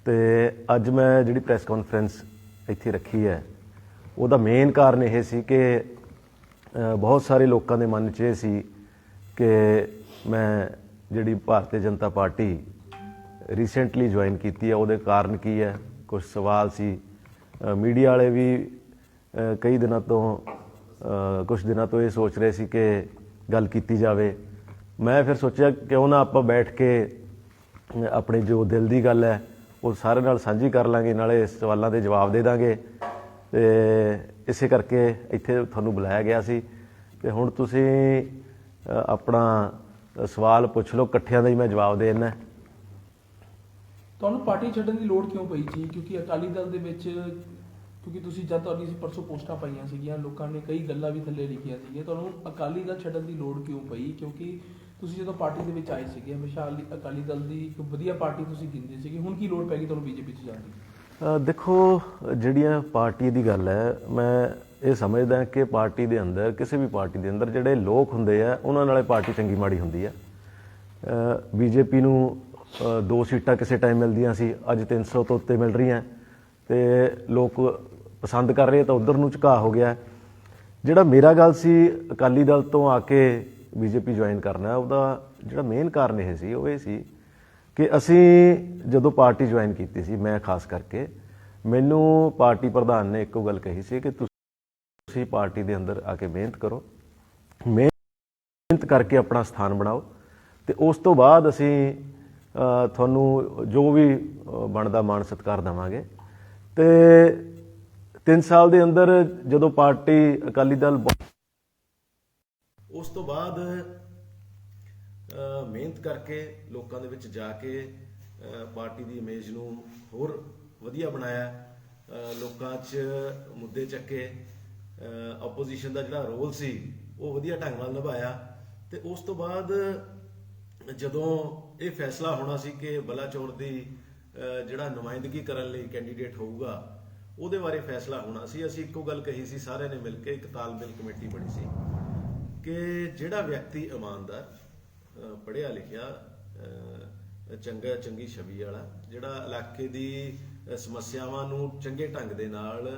ਤੇ ਅੱਜ ਮੈਂ ਜਿਹੜੀ ਪ੍ਰੈਸ ਕਾਨਫਰੰਸ ਇੱਥੇ ਰੱਖੀ ਹੈ ਉਹਦਾ ਮੇਨ ਕਾਰਨ ਇਹ ਸੀ ਕਿ ਬਹੁਤ ਸਾਰੇ ਲੋਕਾਂ ਦੇ ਮਨ 'ਚ ਇਹ ਸੀ ਕਿ ਮੈਂ ਜਿਹੜੀ Bharatiya Janata party recently join ਕੀਤੀ ਹੈ ਉਹਦੇ ਕਾਰਨ ਕੀ ਹੈ। ਕੁਝ ਸਵਾਲ ਸੀ, ਮੀਡੀਆ ਵਾਲੇ ਵੀ ਕਈ ਦਿਨਾਂ ਤੋਂ ਕੁਝ ਦਿਨਾਂ ਤੋਂ ਇਹ ਸੋਚ ਰਹੇ ਸੀ ਕਿ ਗੱਲ ਕੀਤੀ ਜਾਵੇ। ਮੈਂ ਫਿਰ ਸੋਚਿਆ ਕਿਉਂ ਨਾ ਆਪਾਂ ਬੈਠ ਕੇ ਆਪਣੇ ਜੋ ਦਿਲ ਦੀ ਗੱਲ ਹੈ ਉਹ ਸਾਰੇ ਨਾਲ ਸਾਂਝੀ ਕਰ ਲਾਂਗੇ, ਨਾਲੇ ਸਵਾਲਾਂ ਦੇ ਜਵਾਬ ਦੇ ਦਾਂਗੇ। ਤੇ ਇਸੇ ਕਰਕੇ ਇੱਥੇ ਤੁਹਾਨੂੰ ਬੁਲਾਇਆ ਗਿਆ ਸੀ ਤੇ ਹੁਣ ਤੁਸੀਂ ਆਪਣਾ ਸਵਾਲ ਪੁੱਛ ਲਓ, ਇਕੱਠਿਆਂ ਦਾ ਹੀ ਮੈਂ ਜਵਾਬ ਦੇ ਦਿੰਦਾ। ਤੁਹਾਨੂੰ ਪਾਰਟੀ ਛੱਡਣ ਦੀ ਲੋੜ ਕਿਉਂ ਪਈ ਸੀ? ਕਿਉਂਕਿ ਅਕਾਲੀ ਦਲ ਦੇ ਵਿੱਚ ਕਿਉਂਕਿ ਤੁਸੀਂ ਜਦ ਤੁਹਾਡੀ ਪਰਸੋਂ ਪੋਸਟਾਂ ਪਾਈਆਂ ਸੀਗੀਆਂ, ਲੋਕਾਂ ਨੇ ਕਈ ਗੱਲਾਂ ਵੀ ਥੱਲੇ ਲਿਖੀਆਂ ਸੀਗੀਆਂ, ਤੁਹਾਨੂੰ ਅਕਾਲੀ ਦਲ ਛੱਡਣ ਦੀ ਲੋੜ ਕਿਉਂ ਪਈ? ਕਿਉਂਕਿ ਤੁਸੀਂ ਜਦੋਂ ਪਾਰਟੀ ਦੇ ਵਿੱਚ ਆਏ ਸੀਗੇ ਹਮੇਸ਼ਾ ਅਕਾਲੀ ਦਲ ਦੀ ਇੱਕ ਵਧੀਆ ਪਾਰਟੀ ਤੁਸੀਂ ਗਿਣਦੇ ਸੀਗੇ, ਹੁਣ ਕੀ ਲੋੜ ਪੈ ਗਈ ਤੁਹਾਨੂੰ ਬੀਜੇਪੀ 'ਚ ਜਾਣ ਦੀ? ਦੇਖੋ, ਜਿਹੜੀਆਂ ਪਾਰਟੀ ਦੀ ਗੱਲ ਹੈ, ਮੈਂ ਇਹ ਸਮਝਦਾ ਕਿ ਪਾਰਟੀ ਦੇ ਅੰਦਰ, ਕਿਸੇ ਵੀ ਪਾਰਟੀ ਦੇ ਅੰਦਰ ਜਿਹੜੇ ਲੋਕ ਹੁੰਦੇ ਆ ਉਹਨਾਂ ਨਾਲੇ ਪਾਰਟੀ ਚੰਗੀ ਮਾੜੀ ਹੁੰਦੀ ਆ। ਬੀਜੇਪੀ ਨੂੰ 2 ਸੀਟਾਂ ਕਿਸੇ ਟਾਈਮ ਮਿਲਦੀਆਂ ਸੀ, ਅੱਜ 300 ਤੋਂ ਉੱਤੇ ਮਿਲ ਰਹੀਆਂ ਤੇ ਲੋਕ ਪਸੰਦ ਕਰ ਰਹੇ ਤਾਂ ਉਧਰ ਨੂੰ ਝੁਕਾਅ ਹੋ ਗਿਆ। ਜਿਹੜਾ ਮੇਰਾ ਗੱਲ ਸੀ ਅਕਾਲੀ ਦਲ ਤੋਂ ਆ ਕੇ ਬੀਜੇਪੀ ਜੁਆਇਨ ਕਰਨਾ, ਉਹਦਾ ਜਿਹੜਾ ਮੇਨ ਕਾਰਨ ਇਹ ਸੀ, ਉਹ ਇਹ ਸੀ ਕਿ ਅਸੀਂ ਜਦੋਂ ਪਾਰਟੀ ਜੁਆਇਨ ਕੀਤੀ ਸੀ, ਮੈਂ ਖਾਸ ਕਰਕੇ, ਮੈਨੂੰ ਪਾਰਟੀ ਪ੍ਰਧਾਨ ਨੇ ਇੱਕੋ ਗੱਲ ਕਹੀ ਸੀ ਕਿ ਤੁਸੀਂ ਪਾਰਟੀ ਦੇ ਅੰਦਰ ਆ ਕੇ ਮਿਹਨਤ ਕਰੋ, ਮਿਹਨਤ ਕਰਕੇ ਆਪਣਾ ਸਥਾਨ ਬਣਾਓ ਤੇ ਉਸ ਤੋਂ ਬਾਅਦ ਅਸੀਂ ਤੁਹਾਨੂੰ ਜੋ ਵੀ ਬਣਦਾ ਮਾਣ ਸਤਿਕਾਰ ਦੇਵਾਂਗੇ। ਤੇ 3 ਸਾਲ ਦੇ ਅੰਦਰ ਜਦੋਂ ਪਾਰਟੀ ਅਕਾਲੀ ਦਲ ਉਸ ਤੋਂ ਬਾਅਦ ਮਿਹਨਤ ਕਰਕੇ ਲੋਕਾਂ ਦੇ ਵਿੱਚ ਜਾ ਕੇ ਪਾਰਟੀ ਦੀ ਇਮੇਜ ਨੂੰ ਹੋਰ ਵਧੀਆ ਬਣਾਇਆ, ਲੋਕਾਂ 'ਚ ਮੁੱਦੇ ਚੱਕੇ, ਆਪੋਜੀਸ਼ਨ ਦਾ ਜਿਹੜਾ ਰੋਲ ਸੀ ਉਹ ਵਧੀਆ ਢੰਗ ਨਾਲ ਨਿਭਾਇਆ। ਤੇ ਉਸ ਤੋਂ ਬਾਅਦ ਜਦੋਂ ਇਹ ਫੈਸਲਾ ਹੋਣਾ ਸੀ ਕਿ ਬਲਾਚੌਰ ਦੀ ਜਿਹੜਾ ਨੁਮਾਇੰਦਗੀ ਕਰਨ ਲਈ ਕੈਂਡੀਡੇਟ ਹੋਊਗਾ ਉਹਦੇ ਬਾਰੇ ਫੈਸਲਾ ਹੋਣਾ ਸੀ, ਅਸੀਂ ਇੱਕੋ ਗੱਲ ਕਹੀ ਸੀ ਸਾਰਿਆਂ ਨੇ ਮਿਲ ਕੇ, ਇੱਕ ਤਾਲਮੇਲ ਕਮੇਟੀ ਬਣੀ ਸੀ ਕਿ ਜਿਹੜਾ ਵਿਅਕਤੀ ਇਮਾਨਦਾਰ, ਪੜ੍ਹਿਆ ਲਿਖਿਆ, ਚੰਗੀ ਛਵੀ ਵਾਲਾ, ਜਿਹੜਾ ਇਲਾਕੇ ਦੀ ਸਮੱਸਿਆਵਾਂ ਨੂੰ ਚੰਗੇ ਢੰਗ ਦੇ ਨਾਲ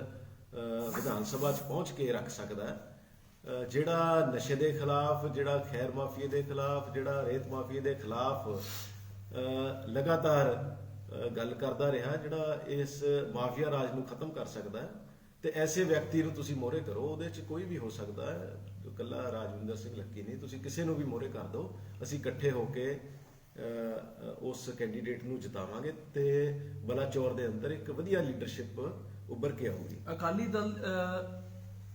ਵਿਧਾਨ ਸਭਾ 'ਚ ਪਹੁੰਚ ਕੇ ਰੱਖ ਸਕਦਾ, ਜਿਹੜਾ ਨਸ਼ੇ ਦੇ ਖਿਲਾਫ, ਜਿਹੜਾ ਖੈਰ ਮਾਫੀਏ ਦੇ ਖਿਲਾਫ, ਜਿਹੜਾ ਰੇਤ ਮਾਫੀਏ ਦੇ ਖਿਲਾਫ ਲਗਾਤਾਰ ਗੱਲ ਕਰਦਾ ਰਿਹਾ, ਜਿਹੜਾ ਇਸ ਮਾਫੀਆ ਰਾਜ ਨੂੰ ਖਤਮ ਕਰ ਸਕਦਾ, ਤੇ ਐਸੇ ਵਿਅਕਤੀ ਨੂੰ ਤੁਸੀਂ ਮੋਹਰੇ ਕਰੋ। ਉਹਦੇ 'ਚ ਕੋਈ ਵੀ ਹੋ ਸਕਦਾ ਹੈ, ਇਕੱਲਾ ਰਾਜਵਿੰਦਰ ਸਿੰਘ ਲੱਕੀ ਨਹੀਂ, ਤੁਸੀਂ ਕਿਸੇ ਨੂੰ ਵੀ ਮੋਹਰੇ ਕਰ ਦਿਓ, ਅਸੀਂ ਇਕੱਠੇ ਹੋ ਕੇ ਉਸ ਕੈਂਡੀਡੇਟ ਨੂੰ ਜਿਤਾਵਾਂਗੇ ਤੇ ਬਲਾਚੌਰ ਦੇ ਅੰਦਰ ਇੱਕ ਵਧੀਆ ਲੀਡਰਸ਼ਿਪ ਉੱਭਰ ਕੇ ਆਊਗੀ। ਅਕਾਲੀ ਦਲ,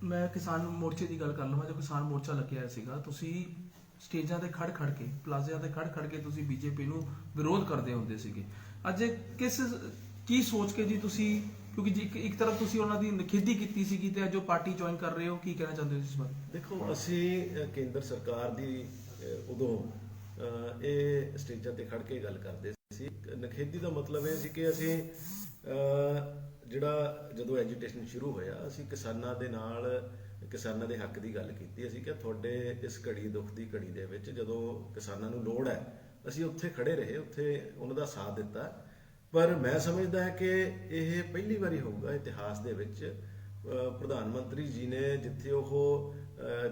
ਮੈਂ ਕਿਸਾਨ ਮੋਰਚੇ ਦੀ ਗੱਲ ਕਰ ਲਵਾਂ, ਜੋ ਕਿਸਾਨ ਮੋਰਚਾ ਲੱਗਿਆ ਸੀਗਾ, ਤੁਸੀਂ ਸਟੇਜਾਂ ਤੇ ਖੜ ਕੇ, ਪਲਾਜ਼ਿਆਂ ਤੇ ਖੜ ਕੇ ਤੁਸੀਂ ਬੀਜੇਪੀ ਨੂੰ ਵਿਰੋਧ ਕਰਦੇ ਹੁੰਦੇ ਸੀਗੇ। ਅੱਜ ਕੀ ਸੋਚ ਕੇ ਜੀ ਤੁਸੀਂ, ਕਿਉਂਕਿ ਜੀ ਇੱਕ ਤਰਫ ਤੁਸੀਂ ਉਹਨਾਂ ਦੀ ਨਿਖੇਧੀ ਕੀਤੀ ਸੀਗੀ ਤੇ ਅੱਜ ਜੋ ਪਾਰਟੀ ਜੁਆਇਨ ਕਰ ਰਹੇ ਹੋ, ਕੀ ਕਹਿਣਾ ਚਾਹੁੰਦੇ ਹੋ ਇਸ ਬਾਰੇ? ਦੇਖੋ, ਅਸੀਂ ਕੇਂਦਰ ਸਰਕਾਰ ਦੀ ਉਦੋਂ ਇਹ ਸਟੇਜਾਂ ਤੇ ਖੜ ਕੇ ਗੱਲ ਕਰਦੇ ਸੀ। ਨਿਖੇਧੀ ਦਾ ਮਤਲਬ ਇਹ ਸੀ ਕਿ ਅਸੀਂ ਜਿਹੜਾ ਜਦੋਂ ਐਜੀਟੇਸ਼ਨ ਸ਼ੁਰੂ ਹੋਇਆ, ਅਸੀਂ ਕਿਸਾਨਾਂ ਦੇ ਨਾਲ, ਕਿਸਾਨਾਂ ਦੇ ਹੱਕ ਦੀ ਗੱਲ ਕੀਤੀ। ਅਸੀਂ ਕਿਹਾ ਤੁਹਾਡੇ ਇਸ ਘੜੀ, ਦੁੱਖ ਦੀ ਘੜੀ ਦੇ ਵਿੱਚ ਜਦੋਂ ਕਿਸਾਨਾਂ ਨੂੰ ਲੋੜ ਹੈ, ਅਸੀਂ ਉੱਥੇ ਖੜੇ ਰਹੇ, ਉੱਥੇ ਉਹਨਾਂ ਦਾ ਸਾਥ ਦਿੱਤਾ। ਪਰ ਮੈਂ ਸਮਝਦਾ ਹਾਂ ਕਿ ਇਹ ਪਹਿਲੀ ਵਾਰੀ ਹੋਊਗਾ ਇਤਿਹਾਸ ਦੇ ਵਿੱਚ, ਪ੍ਰਧਾਨ ਮੰਤਰੀ ਜੀ ਨੇ ਜਿੱਥੇ ਉਹ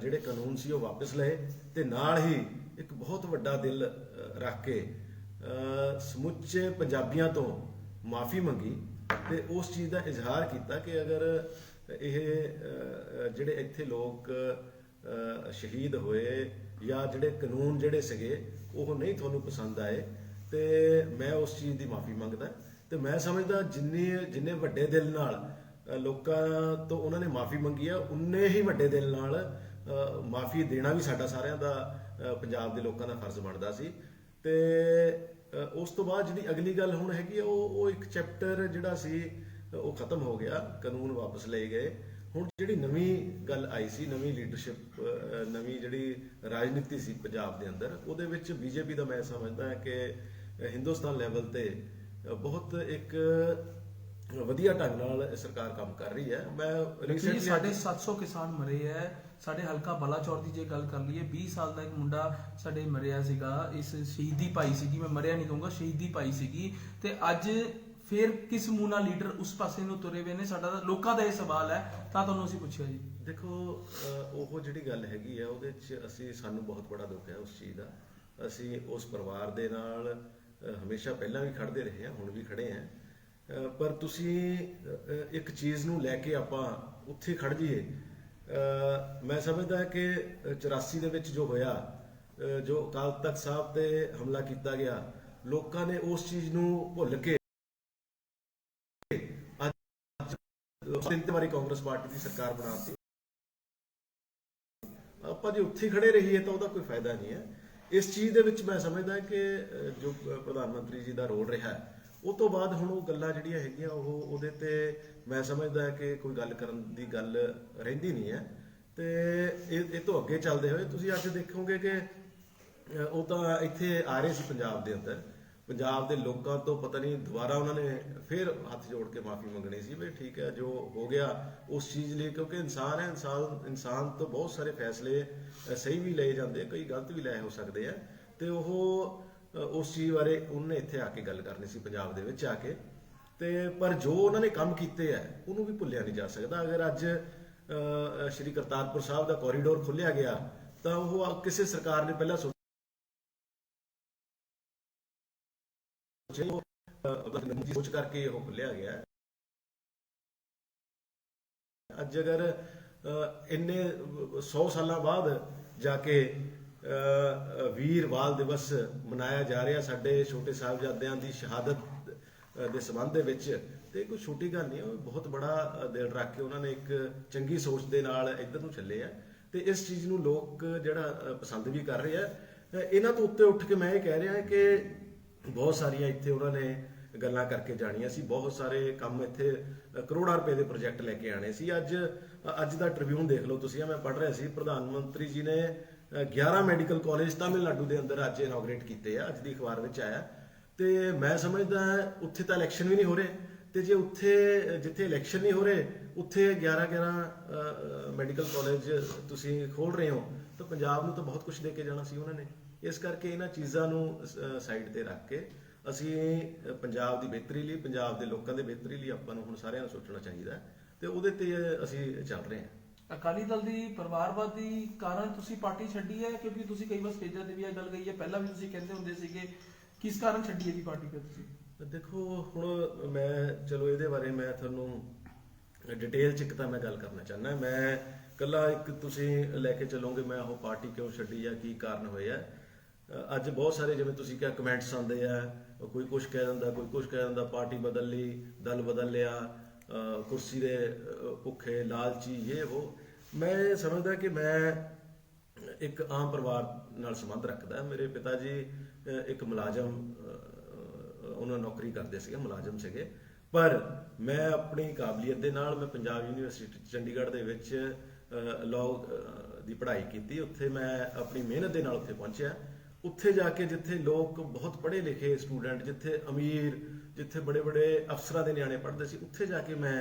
ਜਿਹੜੇ ਕਾਨੂੰਨ ਸੀ ਉਹ ਵਾਪਸ ਲਏ ਤੇ ਨਾਲ ਹੀ ਇੱਕ ਬਹੁਤ ਵੱਡਾ ਦਿਲ ਰੱਖ ਕੇ ਸਮੁੱਚੇ ਪੰਜਾਬੀਆਂ ਤੋਂ ਮਾਫੀ ਮੰਗੀ ਤੇ ਉਸ ਚੀਜ਼ ਦਾ ਇਜ਼ਹਾਰ ਕੀਤਾ ਕਿ ਅਗਰ ਇਹ ਜਿਹੜੇ ਇੱਥੇ ਲੋਕ ਸ਼ਹੀਦ ਹੋਏ ਜਾਂ ਜਿਹੜੇ ਕਾਨੂੰਨ ਜਿਹੜੇ ਸੀਗੇ ਉਹ ਨਹੀਂ ਤੁਹਾਨੂੰ ਪਸੰਦ ਆਏ ਤੇ ਮੈਂ ਉਸ ਚੀਜ਼ ਦੀ ਮਾਫੀ ਮੰਗਦਾ। ਤੇ ਮੈਂ ਸਮਝਦਾ ਜਿੰਨੇ ਵੱਡੇ ਦਿਲ ਨਾਲ ਲੋਕਾਂ ਤੋਂ ਉਹਨਾਂ ਨੇ ਮਾਫੀ ਮੰਗੀ ਆ, ਉਨੇ ਹੀ ਵੱਡੇ ਦਿਲ ਨਾਲ ਮਾਫੀ ਦੇਣਾ ਵੀ ਸਾਡਾ ਸਾਰਿਆਂ ਦਾ, ਪੰਜਾਬ ਦੇ ਲੋਕਾਂ ਦਾ ਫਰਜ਼ ਬਣਦਾ ਸੀ। ਤੇ ਉਸ ਤੋਂ ਬਾਅਦ ਜਿਹੜੀ ਅਗਲੀ ਗੱਲ ਹੁਣ ਹੈਗੀ ਉਹ ਇੱਕ ਚੈਪਟਰ ਜਿਹੜਾ ਸੀ ਉਹ ਖਤਮ ਹੋ ਗਿਆ, ਕਾਨੂੰਨ ਵਾਪਸ ਲਏ ਗਏ। ਹੁਣ ਜਿਹੜੀ ਨਵੀਂ ਗੱਲ ਆਈ ਸੀ, ਨਵੀਂ ਲੀਡਰਸ਼ਿਪ, ਨਵੀਂ ਜਿਹੜੀ ਰਾਜਨੀਤੀ ਸੀ ਪੰਜਾਬ ਦੇ ਅੰਦਰ, ਉਹਦੇ ਵਿੱਚ ਬੀਜੇਪੀ ਦਾ ਮੈਂ ਸਮਝਦਾ ਹੈ ਕਿ ਹਿੰਦੁਸਤਾਨ ਲੈਵਲ ਤੇ ਬਹੁਤ ਇੱਕ ਵਧੀਆ ਢੰਗ ਨਾਲ ਸਰਕਾਰ ਕੰਮ ਕਰ ਰਹੀ ਹੈ। ਮੈਂ ਰੀਸੈਂਟਲੀ 750 ਕਿਸਾਨ ਮਰੇ ਹੈ ਸਾਡੇ ਹਲਕਾ ਬਲਾਚੌਰ ਦੀ ਜੇ ਗੱਲ ਕਰ ਲਈਏ, 20 ਸਾਲ ਦਾ ਇੱਕ ਮੁੰਡਾ ਸਾਡੇ ਮਰਿਆ ਸੀਗਾ, ਇਸ ਸ਼ਹੀਦੀ ਪਾਈ ਸੀਗੀ, ਮੈਂ ਮਰਿਆ ਨਹੀਂ ਕਹੂੰਗਾ, ਸ਼ਹੀਦੀ ਪਾਈ ਸੀਗੀ। ਤੇ ਅੱਜ ਫਿਰ ਕਿਸ ਮੂੰਹ ਨਾਲ ਲੀਡਰ ਉਸ ਪਾਸੇ ਨੂੰ ਤੁਰੇ ਹੋਏ ਨੇ? ਸਾਡਾ ਤਾਂ ਲੋਕਾਂ ਦਾ ਇਹ ਸਵਾਲ ਹੈ, ਤਾਂ ਤੁਹਾਨੂੰ ਅਸੀਂ ਪੁੱਛਿਆ ਜੀ। ਦੇਖੋ, ਉਹ ਜਿਹੜੀ ਗੱਲ ਹੈਗੀ ਆ ਉਹਦੇ 'ਚ ਸਾਨੂੰ ਬਹੁਤ ਬੜਾ ਦੁੱਖ ਹੈ ਉਸ ਚੀਜ਼ ਦਾ। ਅਸੀਂ ਉਸ ਪਰਿਵਾਰ ਦੇ ਨਾਲ ਹਮੇਸ਼ਾ ਪਹਿਲਾਂ ਵੀ ਖੜਦੇ ਰਹੇ ਹਾਂ, ਹੁਣ ਵੀ ਖੜੇ ਹਾਂ। ਪਰ ਤੁਸੀਂ ਇੱਕ ਚੀਜ਼ ਨੂੰ ਲੈ ਕੇ ਆਪਾਂ ਉੱਥੇ ਖੜ ਜਾਈਏ। ਮੈਂ ਸਮਝਦਾ ਕਿ 84 ਦੇ ਵਿੱਚ ਜੋ ਹੋਇਆ, ਜੋ ਅਕਾਲ ਤਖਤ ਸਾਹਿਬ ਤੇ ਹਮਲਾ ਕੀਤਾ ਗਿਆ, ਲੋਕਾਂ ਨੇ ਉਸ ਚੀਜ਼ ਨੂੰ ਭੁੱਲ ਕੇ ਅੱਜ 3 ਵਾਰੀ ਕਾਂਗਰਸ ਪਾਰਟੀ ਦੀ ਸਰਕਾਰ ਬਣਾਤੀ। ਆਪਾਂ ਜੇ ਉੱਥੇ ਖੜੇ ਰਹੀਏ ਤਾਂ ਉਹਦਾ ਕੋਈ ਫਾਇਦਾ ਨਹੀਂ ਹੈ। ਇਸ ਚੀਜ਼ ਦੇ ਵਿੱਚ ਮੈਂ ਸਮਝਦਾ ਕਿ ਜੋ ਪ੍ਰਧਾਨ ਮੰਤਰੀ ਜੀ ਦਾ ਰੋਲ ਰਿਹਾ, ਉਹ ਤੋਂ ਬਾਅਦ ਹੁਣ ਉਹ ਗੱਲਾਂ ਜਿਹੜੀਆਂ ਹੈਗੀਆਂ ਉਹਦੇ ਤੇ ਮੈਂ ਸਮਝਦਾ ਕਿ ਕੋਈ ਗੱਲ ਕਰਨ ਦੀ ਗੱਲ ਰਹਿੰਦੀ ਨਹੀਂ ਹੈ। ਤੇ ਇਹ ਤੋਂ ਅੱਗੇ ਚੱਲਦੇ ਹੋਏ ਤੁਸੀਂ ਅੱਜ ਦੇਖੋਗੇ ਕਿ ਉਹ ਤਾਂ ਇੱਥੇ ਆ ਰਹੇ ਸੀ ਪੰਜਾਬ ਦੇ ਅੰਦਰ, ਪੰਜਾਬ ਦੇ ਲੋਕਾਂ ਤੋਂ ਪਤਾ ਨਹੀਂ ਦੁਬਾਰਾ ਉਹਨਾਂ ਨੇ ਫਿਰ ਹੱਥ ਜੋੜ ਕੇ ਮਾਫੀ ਮੰਗਣੀ ਸੀ ਵੀ ਠੀਕ ਹੈ ਜੋ ਹੋ ਗਿਆ ਉਸ ਚੀਜ਼ ਲਈ, ਕਿਉਂਕਿ ਇਨਸਾਨ ਹੈ, ਇਨਸਾਨ ਤੋਂ ਬਹੁਤ ਸਾਰੇ ਫੈਸਲੇ ਸਹੀ ਵੀ ਲਏ ਜਾਂਦੇ, ਕਈ ਗਲਤ ਵੀ ਲਏ ਹੋ ਸਕਦੇ ਆ। ਤੇ ਉਹ ਉਸ ਚੀਜ਼ ਬਾਰੇ ਉਹਨੇ ਇੱਥੇ ਆ ਕੇ ਗੱਲ ਕਰਨੀ ਸੀ ਪੰਜਾਬ ਦੇ ਵਿੱਚ ਆ ਕੇ। ਤੇ ਪਰ ਜੋ ਉਹਨਾਂ ਨੇ ਕੰਮ ਕੀਤੇ ਆ ਉਹਨੂੰ ਵੀ ਭੁੱਲਿਆ ਨਹੀਂ ਜਾ ਸਕਦਾ। ਅਗਰ ਅੱਜ ਸ਼੍ਰੀ ਕਰਤਾਰਪੁਰ ਸਾਹਿਬ ਦਾ ਕੋਰੀਡੋਰ ਖੁੱਲਿਆ ਗਿਆ ਤਾਂ ਉਹ ਕਿਸੇ ਸਰਕਾਰ ਨੇ ਪਹਿਲਾਂ ਸੋਚ ਕਰਕੇ ਉਹ ਖੁੱਲਿਆ ਗਿਆ। ਅੱਜ ਅਗਰ ਇੰਨੇ 100 ਸਾਲਾਂ ਬਾਅਦ ਜਾ ਕੇ ਵੀਰ ਬਾਲ ਦਿਵਸ ਮਨਾਇਆ ਜਾ ਰਿਹਾ ਸਾਡੇ ਛੋਟੇ ਸਾਹਿਬਜ਼ਾਦਿਆਂ ਦੀ ਸ਼ਹਾਦਤ ਦੇ ਸੰਬੰਧ ਦੇ ਵਿੱਚ, ਤੇ ਕੋਈ ਛੋਟੀ ਗੱਲ ਨਹੀਂ, ਉਹ ਬਹੁਤ ਬੜਾ ਦਿਲ ਰੱਖ ਕੇ ਉਹਨਾਂ ਨੇ ਇੱਕ ਚੰਗੀ ਸੋਚ ਦੇ ਨਾਲ ਇੱਧਰ ਨੂੰ ਚੱਲੇ ਆ। ਤੇ ਇਸ ਚੀਜ਼ ਨੂੰ ਲੋਕ ਜਿਹੜਾ ਪਸੰਦ ਵੀ ਕਰ ਰਹੇ ਆ। ਇਹਨਾਂ ਤੋਂ ਉੱਤੇ ਉੱਠ ਕੇ ਮੈਂ ਇਹ ਕਹਿ ਰਿਹਾ ਕਿ ਬਹੁਤ ਸਾਰੀਆਂ ਇੱਥੇ ਉਹਨਾਂ ਨੇ ਗੱਲਾਂ ਕਰਕੇ ਜਾਣੀਆਂ ਸੀ, ਬਹੁਤ ਸਾਰੇ ਕੰਮ ਇੱਥੇ ਕਰੋੜਾਂ ਰੁਪਏ ਦੇ ਪ੍ਰੋਜੈਕਟ ਲੈ ਕੇ ਆਣੇ ਸੀ। ਅੱਜ ਦਾ ਟ੍ਰਿਬਿਊਨ ਦੇਖ ਲਓ ਤੁਸੀਂ, ਮੈਂ ਪੜ੍ਹ ਰਿਹਾ ਸੀ, ਪ੍ਰਧਾਨ ਮੰਤਰੀ ਜੀ ਨੇ 11 ਮੈਡੀਕਲ ਕਾਲਜ ਤਾਮਿਲਨਾਡੂ ਦੇ ਅੰਦਰ ਅੱਜ ਇਨੋਗਰੇਟ ਕੀਤੇ ਆ, ਅੱਜ ਦੀ ਅਖਬਾਰ ਵਿੱਚ ਆਇਆ। ਤੇ ਮੈਂ ਸਮਝਦਾ ਉੱਥੇ ਤਾਂ ਇਲੈਕਸ਼ਨ ਵੀ ਨਹੀਂ ਹੋ ਰਹੇ, ਤੇ ਜੇ ਜਿੱਥੇ ਇਲੈਕਸ਼ਨ ਨਹੀਂ ਹੋ ਰਹੇ ਉੱਥੇ 11 ਮੈਡੀਕਲ ਕਾਲਜ ਤੁਸੀਂ ਖੋਲ ਰਹੇ ਹੋ ਤਾਂ ਪੰਜਾਬ ਨੂੰ ਤਾਂ ਬਹੁਤ ਕੁਝ ਦੇ ਕੇ ਜਾਣਾ ਸੀ ਉਹਨਾਂ ਨੇ। ਇਸ ਕਰਕੇ ਇਹਨਾਂ ਚੀਜ਼ਾਂ ਨੂੰ ਸਾਈਡ ਤੇ ਰੱਖ ਕੇ ਅਸੀਂ ਪੰਜਾਬ ਦੀ ਬਿਹਤਰੀ ਲਈ, ਪੰਜਾਬ ਦੇ ਲੋਕਾਂ ਦੇ ਬਿਹਤਰੀ ਲਈ ਆਪਾਂ ਨੂੰ ਹੁਣ ਸਾਰਿਆਂ ਨੂੰ ਸੋਚਣਾ ਚਾਹੀਦਾ, ਤੇ ਉਹਦੇ ਤੇ ਅਸੀਂ ਚੱਲ ਰਹੇ ਹਾਂ। ਅਕਾਲੀ ਦਲ ਦੀ ਪਰਿਵਾਰਵਾਦੀ ਕਾਰਨ ਤੁਸੀਂ ਪਾਰਟੀ ਛੱਡੀ ਹੈ? ਕਿਉਂਕਿ ਤੁਸੀਂ ਕਈ ਵਾਰ ਸਟੇਜਾਂ ਤੇ ਵੀ ਇਹ ਗੱਲ ਕਹੀ ਹੈ, ਪਹਿਲਾਂ ਵੀ ਤੁਸੀਂ ਕਹਿੰਦੇ ਹੁੰਦੇ ਸੀਗੇ, ਕਿਸ ਕਾਰਨ ਛੱਡੀ ਹੈ ਜੀ ਪਾਰਟੀ ਫਿਰ ਤੁਸੀਂ? ਦੇਖੋ, ਹੁਣ ਮੈਂ ਚਲੋ ਇਹਦੇ ਬਾਰੇ ਮੈਂ ਤੁਹਾਨੂੰ ਡਿਟੇਲ ਚ ਇੱਕ ਤਾਂ ਮੈਂ ਗੱਲ ਕਰਨਾ ਚਾਹੁੰਦਾ। ਮੈਂ ਕੱਲਾ ਇੱਕ ਤੁਸੀਂ ਲੈ ਕੇ ਚੱਲੋਗੇ ਮੈਂ ਉਹ ਪਾਰਟੀ ਕਿਉਂ ਛੱਡੀ ਆ, ਕੀ ਕਾਰਨ ਹੋਏ ਆ। ਅੱਜ ਬਹੁਤ ਸਾਰੇ ਜਿਵੇਂ ਤੁਸੀਂ ਕਿਹਾ ਕਮੈਂਟਸ ਆਉਂਦੇ ਆ, ਕੋਈ ਕੁਛ ਕਹਿ ਦਿੰਦਾ, ਕੋਈ ਕੁਛ ਕਹਿ ਦਿੰਦਾ, ਪਾਰਟੀ ਬਦਲ ਲਈ, ਦਲ ਬਦਲ ਲਿਆ, ਕੁਰਸੀ ਦੇ ਭੁੱਖੇ ਲਾਲਚੀ ਇਹ ਉਹ। ਮੈਂ ਸਮਝਦਾ ਕਿ ਮੈਂ ਇੱਕ ਆਮ ਪਰਿਵਾਰ ਨਾਲ ਸੰਬੰਧ ਰੱਖਦਾ। ਮੇਰੇ ਪਿਤਾ ਜੀ ਇੱਕ ਮੁਲਾਜ਼ਮ, ਉਹਨਾਂ ਨੌਕਰੀ ਕਰਦੇ ਸੀਗੇ, ਮੁਲਾਜ਼ਮ ਸੀਗੇ, ਪਰ ਮੈਂ ਆਪਣੀ ਕਾਬਲੀਅਤ ਦੇ ਨਾਲ ਮੈਂ ਪੰਜਾਬ ਯੂਨੀਵਰਸਿਟੀ ਚੰਡੀਗੜ੍ਹ ਦੇ ਵਿੱਚ ਲਾਅ ਦੀ ਪੜ੍ਹਾਈ ਕੀਤੀ। ਉੱਥੇ ਮੈਂ ਆਪਣੀ ਮਿਹਨਤ ਦੇ ਨਾਲ ਉੱਥੇ ਪਹੁੰਚਿਆ। ਉੱਥੇ ਜਾ ਕੇ ਜਿੱਥੇ ਲੋਕ ਬਹੁਤ ਪੜ੍ਹੇ ਲਿਖੇ ਸਟੂਡੈਂਟ, ਜਿੱਥੇ ਅਮੀਰ, ਜਿੱਥੇ ਬੜੇ ਬੜੇ ਅਫਸਰਾਂ ਦੇ ਨਿਆਣੇ ਪੜ੍ਹਦੇ ਸੀ, ਉੱਥੇ ਜਾ ਕੇ ਮੈਂ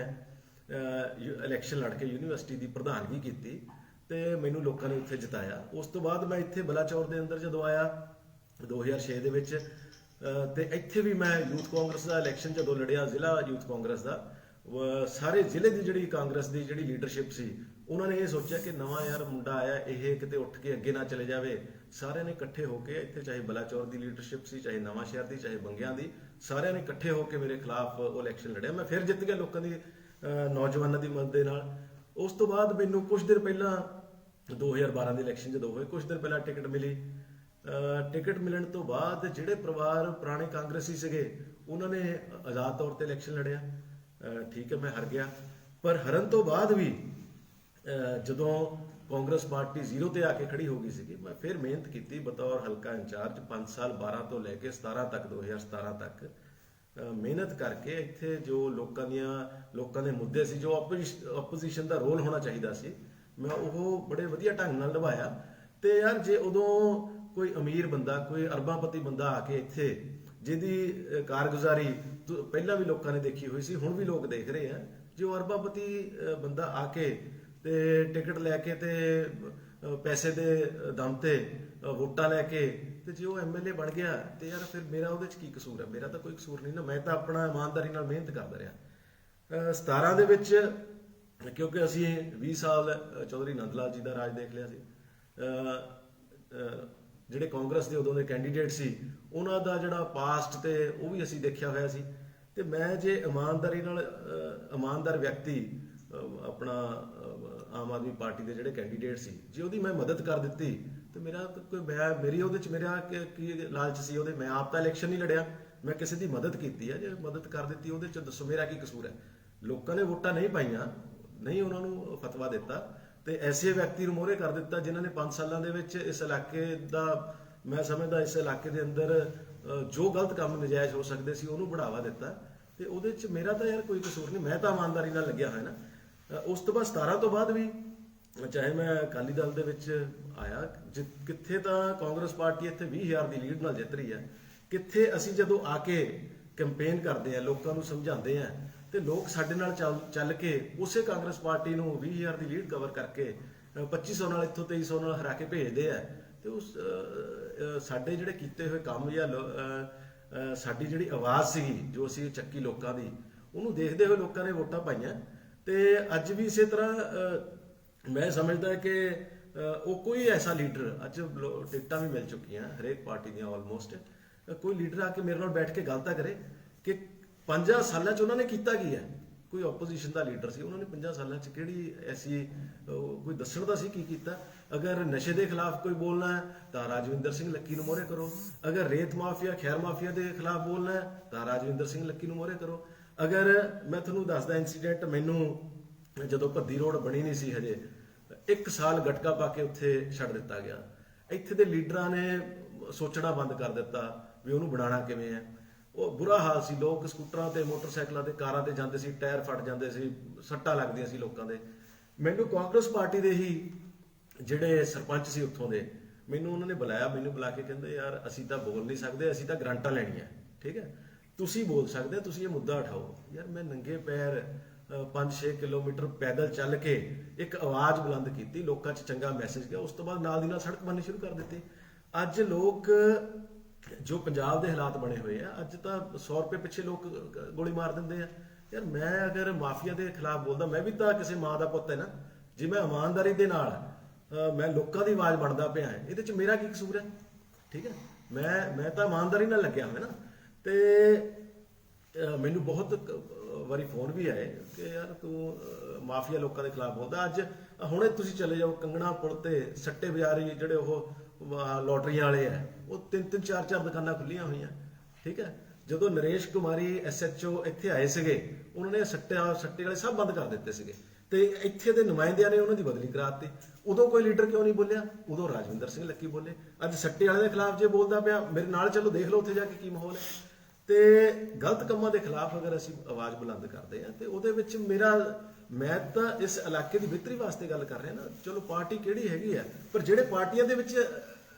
ਇਲੈਕਸ਼ਨ ਲੜ ਕੇ ਯੂਨੀਵਰਸਿਟੀ ਦੀ ਪ੍ਰਧਾਨਗੀ ਕੀਤੀ ਤੇ ਮੈਨੂੰ ਲੋਕਾਂ ਨੇ ਉੱਥੇ ਜਿਤਾਇਆ। ਉਸ ਤੋਂ ਬਾਅਦ ਮੈਂ ਇੱਥੇ ਬਲਾਚੌਰ ਦੇ ਅੰਦਰ ਜਦੋਂ ਆਇਆ 2006 ਦੇ ਵਿੱਚ, ਤੇ ਇੱਥੇ ਵੀ ਮੈਂ ਯੂਥ ਕਾਂਗਰਸ ਦਾ ਇਲੈਕਸ਼ਨ ਜਦੋਂ ਲੜਿਆ, ਜ਼ਿਲ੍ਹਾ ਯੂਥ ਕਾਂਗਰਸ ਦਾ, ਸਾਰੇ ਜ਼ਿਲ੍ਹੇ ਦੀ ਜਿਹੜੀ ਕਾਂਗਰਸ ਦੀ ਜਿਹੜੀ ਲੀਡਰਸ਼ਿਪ ਸੀ ਉਹਨਾਂ ਨੇ ਇਹ ਸੋਚਿਆ ਕਿ ਨਵਾਂ ਯਾਰ ਮੁੰਡਾ ਆਇਆ, ਇਹ ਕਿਤੇ ਉੱਠ ਕੇ ਅੱਗੇ ਨਾ ਚਲੇ ਜਾਵੇ। ਸਾਰਿਆਂ ਨੇ ਇਕੱਠੇ ਹੋ ਕੇ ਇੱਥੇ, ਚਾਹੇ ਬਲਾਚੌਰ ਦੀ ਲੀਡਰਸ਼ਿਪ ਸੀ, ਚਾਹੇ ਨਵਾਂ ਸ਼ਹਿਰ ਦੀ, ਚਾਹੇ ਬੰਗਿਆਂ ਦੀ, ਸਾਰਿਆਂ ਨੇ ਇਕੱਠੇ ਹੋ ਕੇ ਮੇਰੇ ਖਿਲਾਫ ਉਹ ਇਲੈਕਸ਼ਨ ਲੜਿਆ। ਮੈਂ ਫਿਰ ਜਿੱਤ ਗਿਆ ਲੋਕਾਂ ਦੀ, ਨੌਜਵਾਨਾਂ ਦੀ ਮਦਦ ਦੇ ਨਾਲ। ਉਸ ਤੋਂ ਬਾਅਦ ਮੈਨੂੰ ਕੁਝ ਦਿਨ ਪਹਿਲਾਂ 2012 ਦੇ ਇਲੈਕਸ਼ਨ ਜਦੋਂ ਹੋਏ, ਕੁਝ ਦਿਨ ਪਹਿਲਾਂ ਟਿਕਟ ਮਿਲੀ। ਟਿਕਟ ਮਿਲਣ ਤੋਂ ਬਾਅਦ ਜਿਹੜੇ ਪਰਿਵਾਰ ਪੁਰਾਣੇ ਕਾਂਗਰਸੀ ਸੀਗੇ ਉਹਨਾਂ ਨੇ ਆਜ਼ਾਦ ਤੌਰ ਤੇ ਇਲੈਕਸ਼ਨ ਲੜਿਆ। ਠੀਕ ਹੈ, ਮੈਂ ਹਾਰ ਗਿਆ, ਪਰ ਹਾਰਨ ਤੋਂ ਬਾਅਦ ਵੀ ਜਦੋਂ ਕਾਂਗਰਸ ਪਾਰਟੀ ਜ਼ੀਰੋ ਤੇ ਆ ਕੇ ਖੜੀ ਹੋ ਗਈ ਸੀਗੀ, ਮੈਂ ਫਿਰ ਮਿਹਨਤ ਕੀਤੀ ਬਤੌਰ ਹਲਕਾ ਇੰਚਾਰਜ 5 ਸਾਲ, 12 ਤੋਂ ਲੈ ਕੇ 17 ਤੱਕ, 2017 ਤੱਕ ਮਿਹਨਤ ਕਰਕੇ ਇੱਥੇ ਜੋ ਲੋਕਾਂ ਦੇ ਮੁੱਦੇ ਸੀ, ਜੋ ਆਪੋਜੀਸ਼ਨ ਦਾ ਰੋਲ ਹੋਣਾ ਚਾਹੀਦਾ ਸੀ, ਮੈਂ ਉਹ ਬੜੇ ਵਧੀਆ ਢੰਗ ਨਾਲ ਨਿਭਾਇਆ। ਤੇ ਯਾਰ ਜੇ ਉਦੋਂ ਕੋਈ ਅਮੀਰ ਬੰਦਾ, ਕੋਈ ਅਰਬਾਂਪਤੀ ਬੰਦਾ ਆ ਕੇ ਇੱਥੇ, ਜਿਹਦੀ ਕਾਰਗੁਜ਼ਾਰੀ ਪਹਿਲਾਂ ਵੀ ਲੋਕਾਂ ਨੇ ਦੇਖੀ ਹੋਈ ਸੀ, ਹੁਣ ਵੀ ਲੋਕ ਦੇਖ ਰਹੇ ਆ, ਜੋ ਅਰਬਾਂਪਤੀ ਬੰਦਾ ਆ ਕੇ ਤੇ ਟਿਕਟ ਲੈ ਕੇ ਤੇ ਪੈਸੇ ਦੇ ਦਮ ਤੇ ਵੋਟਾਂ ਲੈ ਕੇ ਤੇ ਜੇ ਉਹ ਐਮਐਲਏ ਬਣ ਗਿਆ ਤੇ ਯਾਰ ਫਿਰ ਮੇਰਾ ਉਹਦੇ 'ਚ ਕੀ ਕਸੂਰ ਹੈ? ਮੇਰਾ ਤਾਂ ਕੋਈ ਕਸੂਰ ਨਹੀਂ ਨਾ, ਮੈਂ ਤਾਂ ਆਪਣਾ ਇਮਾਨਦਾਰੀ ਨਾਲ ਮਿਹਨਤ ਕਰਦਾ ਰਿਹਾ। 17 ਦੇ ਵਿੱਚ ਕਿਉਂਕਿ ਅਸੀਂ 20 ਸਾਲ ਚੌਧਰੀ ਨੰਦ ਲਾਲ ਜੀ ਦਾ ਰਾਜ ਦੇਖ ਲਿਆ ਸੀ, ਜਿਹੜੇ ਕਾਂਗਰਸ ਦੇ ਉਦੋਂ ਦੇ ਕੈਂਡੀਡੇਟ ਸੀ ਉਹਨਾਂ ਦਾ ਜਿਹੜਾ ਪਾਸਟ ਤੇ ਉਹ ਵੀ ਅਸੀਂ ਦੇਖਿਆ ਹੋਇਆ ਸੀ। ਤੇ ਮੈਂ ਜੇ ਇਮਾਨਦਾਰੀ ਨਾਲ ਇਮਾਨਦਾਰ ਵਿਅਕਤੀ ਆਪਣਾ ਆਮ ਆਦਮੀ ਪਾਰਟੀ ਦੇ ਜਿਹੜੇ ਕੈਂਡੀਡੇਟ ਸੀ, ਜੇ ਉਹਦੀ ਮੈਂ ਮਦਦ ਕਰ ਦਿੱਤੀ ਤੇ ਮੇਰਾ ਤਾਂ ਕੋਈ ਮੇਰੀ ਉਹਦੇ ਚ ਮੇਰਾ ਕੀ ਲਾਲਚ ਸੀ ਉਹਦੇ? ਮੈਂ ਆਪ ਤਾਂ ਇਲੈਕਸ਼ਨ ਨਹੀਂ ਲੜਿਆ, ਮੈਂ ਕਿਸੇ ਦੀ ਮਦਦ ਕੀਤੀ ਹੈ, ਜੇ ਮਦਦ ਕਰ ਦਿੱਤੀ ਉਹਦੇ ਚ ਦੱਸੋ ਮੇਰਾ ਕੀ ਕਸੂਰ ਹੈ? ਲੋਕਾਂ ਨੇ ਵੋਟਾਂ ਨਹੀਂ ਪਾਈਆਂ, ਨਹੀਂ ਉਹਨਾਂ ਨੂੰ ਫਤਵਾ ਦਿੱਤਾ ਤੇ ਐਸੇ ਵਿਅਕਤੀ ਨੂੰ ਮੋਹਰੇ ਕਰ ਦਿੱਤਾ ਜਿਨ੍ਹਾਂ ਨੇ 5 ਸਾਲਾਂ ਦੇ ਵਿੱਚ ਇਸ ਇਲਾਕੇ ਦਾ, ਮੈਂ ਸਮਝਦਾ ਇਸ ਇਲਾਕੇ ਦੇ ਅੰਦਰ ਜੋ ਗਲਤ ਕੰਮ ਨਜਾਇਜ਼ ਹੋ ਸਕਦੇ ਸੀ ਉਹਨੂੰ ਬੜਾਵਾ ਦਿੱਤਾ। ਤੇ ਉਹਦੇ ਚ ਮੇਰਾ ਤਾਂ ਯਾਰ ਕੋਈ ਕਸੂਰ ਨਹੀਂ, ਮੈਂ ਤਾਂ ਇਮਾਨਦਾਰੀ ਨਾਲ ਲੱਗਿਆ ਹੋਇਆ ਨਾ। ਉਸ ਤੋਂ ਬਾਅਦ 17 ਤੋਂ ਬਾਅਦ ਵੀ ਚਾਹੇ ਮੈਂ ਅਕਾਲੀ ਦਲ ਦੇ ਵਿੱਚ ਆਇਆ, ਕਿੱਥੇ ਤਾਂ ਕਾਂਗਰਸ ਪਾਰਟੀ ਇੱਥੇ 20,000 ਦੀ ਲੀਡ ਨਾਲ ਜਿੱਤ ਰਹੀ ਹੈ, ਕਿੱਥੇ ਅਸੀਂ ਜਦੋਂ ਆ ਕੇ ਕੈਂਪੇਨ ਕਰਦੇ ਆ, ਲੋਕਾਂ ਨੂੰ ਸਮਝਾਉਂਦੇ ਆ ਤੇ ਲੋਕ ਸਾਡੇ ਨਾਲ ਚੱਲ ਕੇ ਉਸੇ ਕਾਂਗਰਸ ਪਾਰਟੀ ਨੂੰ 20,000 ਦੀ ਲੀਡ ਕਵਰ ਕਰਕੇ 2500 ਨਾਲ ਇੱਥੋਂ 2300 ਨਾਲ ਹਰਾ ਕੇ ਭੇਜਦੇ ਆ। ਤੇ ਉਸ ਸਾਡੇ ਜਿਹੜੇ ਕੀਤੇ ਹੋਏ ਕੰਮ ਜਾਂ ਸਾਡੀ ਜਿਹੜੀ ਆਵਾਜ਼ ਸੀਗੀ ਜੋ ਅਸੀਂ ਚੱਕੀ ਲੋਕਾਂ ਦੀ, ਉਹਨੂੰ ਦੇਖਦੇ ਹੋਏ ਲੋਕਾਂ ਨੇ ਵੋਟਾਂ ਪਾਈਆਂ। ਤੇ ਅੱਜ ਵੀ ਇਸੇ ਤਰ੍ਹਾਂ ਮੈਂ ਸਮਝਦਾ ਕਿ ਉਹ ਕੋਈ ਐਸਾ ਲੀਡਰ, ਅੱਜ ਟਿਕਟਾਂ ਵੀ ਮਿਲ ਚੁੱਕੀਆਂ ਹਰੇਕ ਪਾਰਟੀ ਦੀਆਂ ਆਲਮੋਸਟ, ਕੋਈ ਲੀਡਰ ਆ ਕੇ ਮੇਰੇ ਨਾਲ ਬੈਠ ਕੇ ਗੱਲ ਤਾਂ ਕਰੇ ਕਿ 5 ਸਾਲਾਂ 'ਚ ਉਹਨਾਂ ਨੇ ਕੀਤਾ ਕੀ ਹੈ। ਕੋਈ ਆਪੋਜੀਸ਼ਨ ਦਾ ਲੀਡਰ ਸੀ, ਉਹਨਾਂ ਨੇ 5 ਸਾਲਾਂ 'ਚ ਕਿਹੜੀ ਐਸੀ ਕੋਈ ਦੱਸਣ ਦਾ ਸੀ ਕੀ ਕੀਤਾ? ਅਗਰ ਨਸ਼ੇ ਦੇ ਖਿਲਾਫ ਕੋਈ ਬੋਲਣਾ ਹੈ ਤਾਂ ਰਾਜਵਿੰਦਰ ਸਿੰਘ ਲੱਕੀ ਨੂੰ ਮੋਹਰੇ ਕਰੋ, ਅਗਰ ਰੇਤ ਮਾਫੀਆ ਖੈਰ ਮਾਫੀਆ ਦੇ ਖਿਲਾਫ ਬੋਲਣਾ ਹੈ ਤਾਂ ਰਾਜਵਿੰਦਰ ਸਿੰਘ ਲੱਕੀ ਨੂੰ ਮੋਹਰੇ ਕਰੋ। ਅਗਰ ਮੈਂ ਤੁਹਾਨੂੰ ਦੱਸਦਾ ਇਨਸੀਡੈਂਟ, ਮੈਨੂੰ ਜਦੋਂ ਭੱਦੀ ਰੋਡ ਬਣੀ ਨਹੀਂ ਸੀ ਹਜੇ, 1 ਸਾਲ ਗਟਕਾ ਪਾ ਕੇ ਉੱਥੇ ਛੱਡ ਦਿੱਤਾ ਗਿਆ। ਇੱਥੇ ਦੇ ਲੀਡਰਾਂ ਨੇ ਸੋਚਣਾ ਬੰਦ ਕਰ ਦਿੱਤਾ ਵੀ ਉਹਨੂੰ ਬਣਾਉਣਾ ਕਿਵੇਂ ਹੈ। ਉਹ ਬੁਰਾ ਹਾਲ ਸੀ, ਲੋਕ ਸਕੂਟਰਾਂ ਤੇ ਮੋਟਰਸਾਈਕਲਾਂ ਤੇ ਕਾਰਾਂ ਤੇ ਜਾਂਦੇ ਸੀ, ਟਾਇਰ ਫਟ ਜਾਂਦੇ ਸੀ, ਸੱਟਾਂ ਲੱਗਦੀਆਂ ਸੀ ਲੋਕਾਂ ਦੇ। ਮੈਨੂੰ ਕਾਂਗਰਸ ਪਾਰਟੀ ਦੇ ਹੀ ਜਿਹੜੇ ਸਰਪੰਚ ਸੀ ਉੱਥੋਂ ਦੇ, ਮੈਨੂੰ ਉਹਨਾਂ ਨੇ ਬੁਲਾਇਆ, ਮੈਨੂੰ ਬੁਲਾ ਕੇ ਕਹਿੰਦੇ ਯਾਰ ਅਸੀਂ ਤਾਂ ਬੋਲ ਨਹੀਂ ਸਕਦੇ, ਅਸੀਂ ਤਾਂ ਗਰੰਟਾਂ ਲੈਣੀਆਂ, ਠੀਕ ਹੈ, ਤੁਸੀਂ ਬੋਲ ਸਕਦੇ, ਤੁਸੀਂ ਇਹ ਮੁੱਦਾ ਉਠਾਓ। ਯਾਰ ਮੈਂ ਨੰਗੇ ਪੈਰ 5-6 ਕਿਲੋਮੀਟਰ ਪੈਦਲ ਚੱਲ ਕੇ ਇੱਕ ਆਵਾਜ਼ ਬੁਲੰਦ ਕੀਤੀ, ਲੋਕਾਂ 'ਚ ਚੰਗਾ ਮੈਸੇਜ ਗਿਆ। ਉਸ ਤੋਂ ਬਾਅਦ ਨਾਲ ਦੀ ਨਾਲ ਸੜਕ ਬਣਨੀ ਸ਼ੁਰੂ ਕਰ ਦਿੱਤੀ। ਅੱਜ ਲੋਕ ਜੋ ਪੰਜਾਬ ਦੇ ਹਾਲਾਤ ਬਣੇ ਹੋਏ ਆ, ਅੱਜ ਤਾਂ 100 ਰੁਪਏ ਪਿੱਛੇ ਲੋਕ ਗੋਲੀ ਮਾਰ ਦਿੰਦੇ ਆ। ਯਾਰ ਮੈਂ ਅਗਰ ਮਾਫੀਆ ਦੇ ਖਿਲਾਫ ਬੋਲਦਾ, ਮੈਂ ਵੀ ਤਾਂ ਕਿਸੇ ਮਾਂ ਦਾ ਪੁੱਤ ਹੈ ਨਾ। ਜੇ ਮੈਂ ਇਮਾਨਦਾਰੀ ਦੇ ਨਾਲ ਮੈਂ ਲੋਕਾਂ ਦੀ ਆਵਾਜ਼ ਬਣਦਾ ਪਿਆ, ਇਹਦੇ 'ਚ ਮੇਰਾ ਕੀ ਕਸੂਰ ਹੈ? ਠੀਕ ਹੈ, ਮੈਂ ਤਾਂ ਇਮਾਨਦਾਰੀ ਨਾਲ ਲੱਗਿਆ ਹੋਇਆ ਨਾ। ਤੇ ਮੈਨੂੰ ਬਹੁਤ ਵਾਰੀ ਫੋਨ ਵੀ ਆਏ ਕਿ ਯਾਰ ਤੂੰ ਮਾਫੀਆ ਲੋਕਾਂ ਦੇ ਖਿਲਾਫ ਬੋਲਦਾ। ਅੱਜ ਹੁਣੇ ਤੁਸੀਂ ਚਲੇ ਜਾਓ ਕੰਗਣਾ ਪੁਲ ਤੇ, ਸੱਟੇ ਬਾਜ਼ਾਰੀ ਜਿਹੜੇ ਉਹ ਲੋਟਰੀਆਂ ਵਾਲੇ ਆ, ਉਹ 3-3 4-4 ਦੁਕਾਨਾਂ ਖੁੱਲੀਆਂ ਹੋਈਆਂ, ਠੀਕ ਹੈ। ਜਦੋਂ ਨਰੇਸ਼ ਕੁਮਾਰੀ SHO ਇੱਥੇ ਆਏ ਸੀਗੇ, ਉਹਨਾਂ ਨੇ ਸੱਟੇ ਵਾਲੇ ਸਭ ਬੰਦ ਕਰ ਦਿੱਤੇ ਸੀਗੇ ਤੇ ਇੱਥੇ ਦੇ ਨੁਮਾਇੰਦਿਆਂ ਨੇ ਉਹਨਾਂ ਦੀ ਬਦਲੀ ਕਰਾ ਦਿੱਤੀ। ਉਦੋਂ ਕੋਈ ਲੀਡਰ ਕਿਉਂ ਨਹੀਂ ਬੋਲਿਆ? ਉਦੋਂ ਰਾਜਵਿੰਦਰ ਸਿੰਘ ਲੱਕੀ ਬੋਲੇ। ਅੱਜ ਸੱਟੇ ਵਾਲੇ ਦੇ ਖਿਲਾਫ ਜੇ ਬੋਲਦਾ ਪਿਆ, ਮੇਰੇ ਨਾਲ ਚਲੋ ਦੇਖ ਲਓ ਉੱਥੇ ਜਾ ਕੇ ਕੀ ਮਾਹੌਲ ਹੈ। ਤੇ ਗਲਤ ਕੰਮਾਂ ਦੇ ਖਿਲਾਫ ਅਗਰ ਅਸੀਂ ਆਵਾਜ਼ ਬੁਲੰਦ ਕਰਦੇ ਆ ਤੇ ਉਹਦੇ ਵਿੱਚ ਮੈਂ ਤਾਂ ਇਸ ਇਲਾਕੇ ਦੀ ਬਿਹਤਰੀ ਵਾਸਤੇ ਗੱਲ ਕਰ ਰਿਹਾ ਨਾ। ਚਲੋ ਪਾਰਟੀ ਕਿਹੜੀ ਹੈਗੀ ਹੈ, ਪਰ ਜਿਹੜੇ ਪਾਰਟੀਆਂ ਦੇ ਵਿੱਚ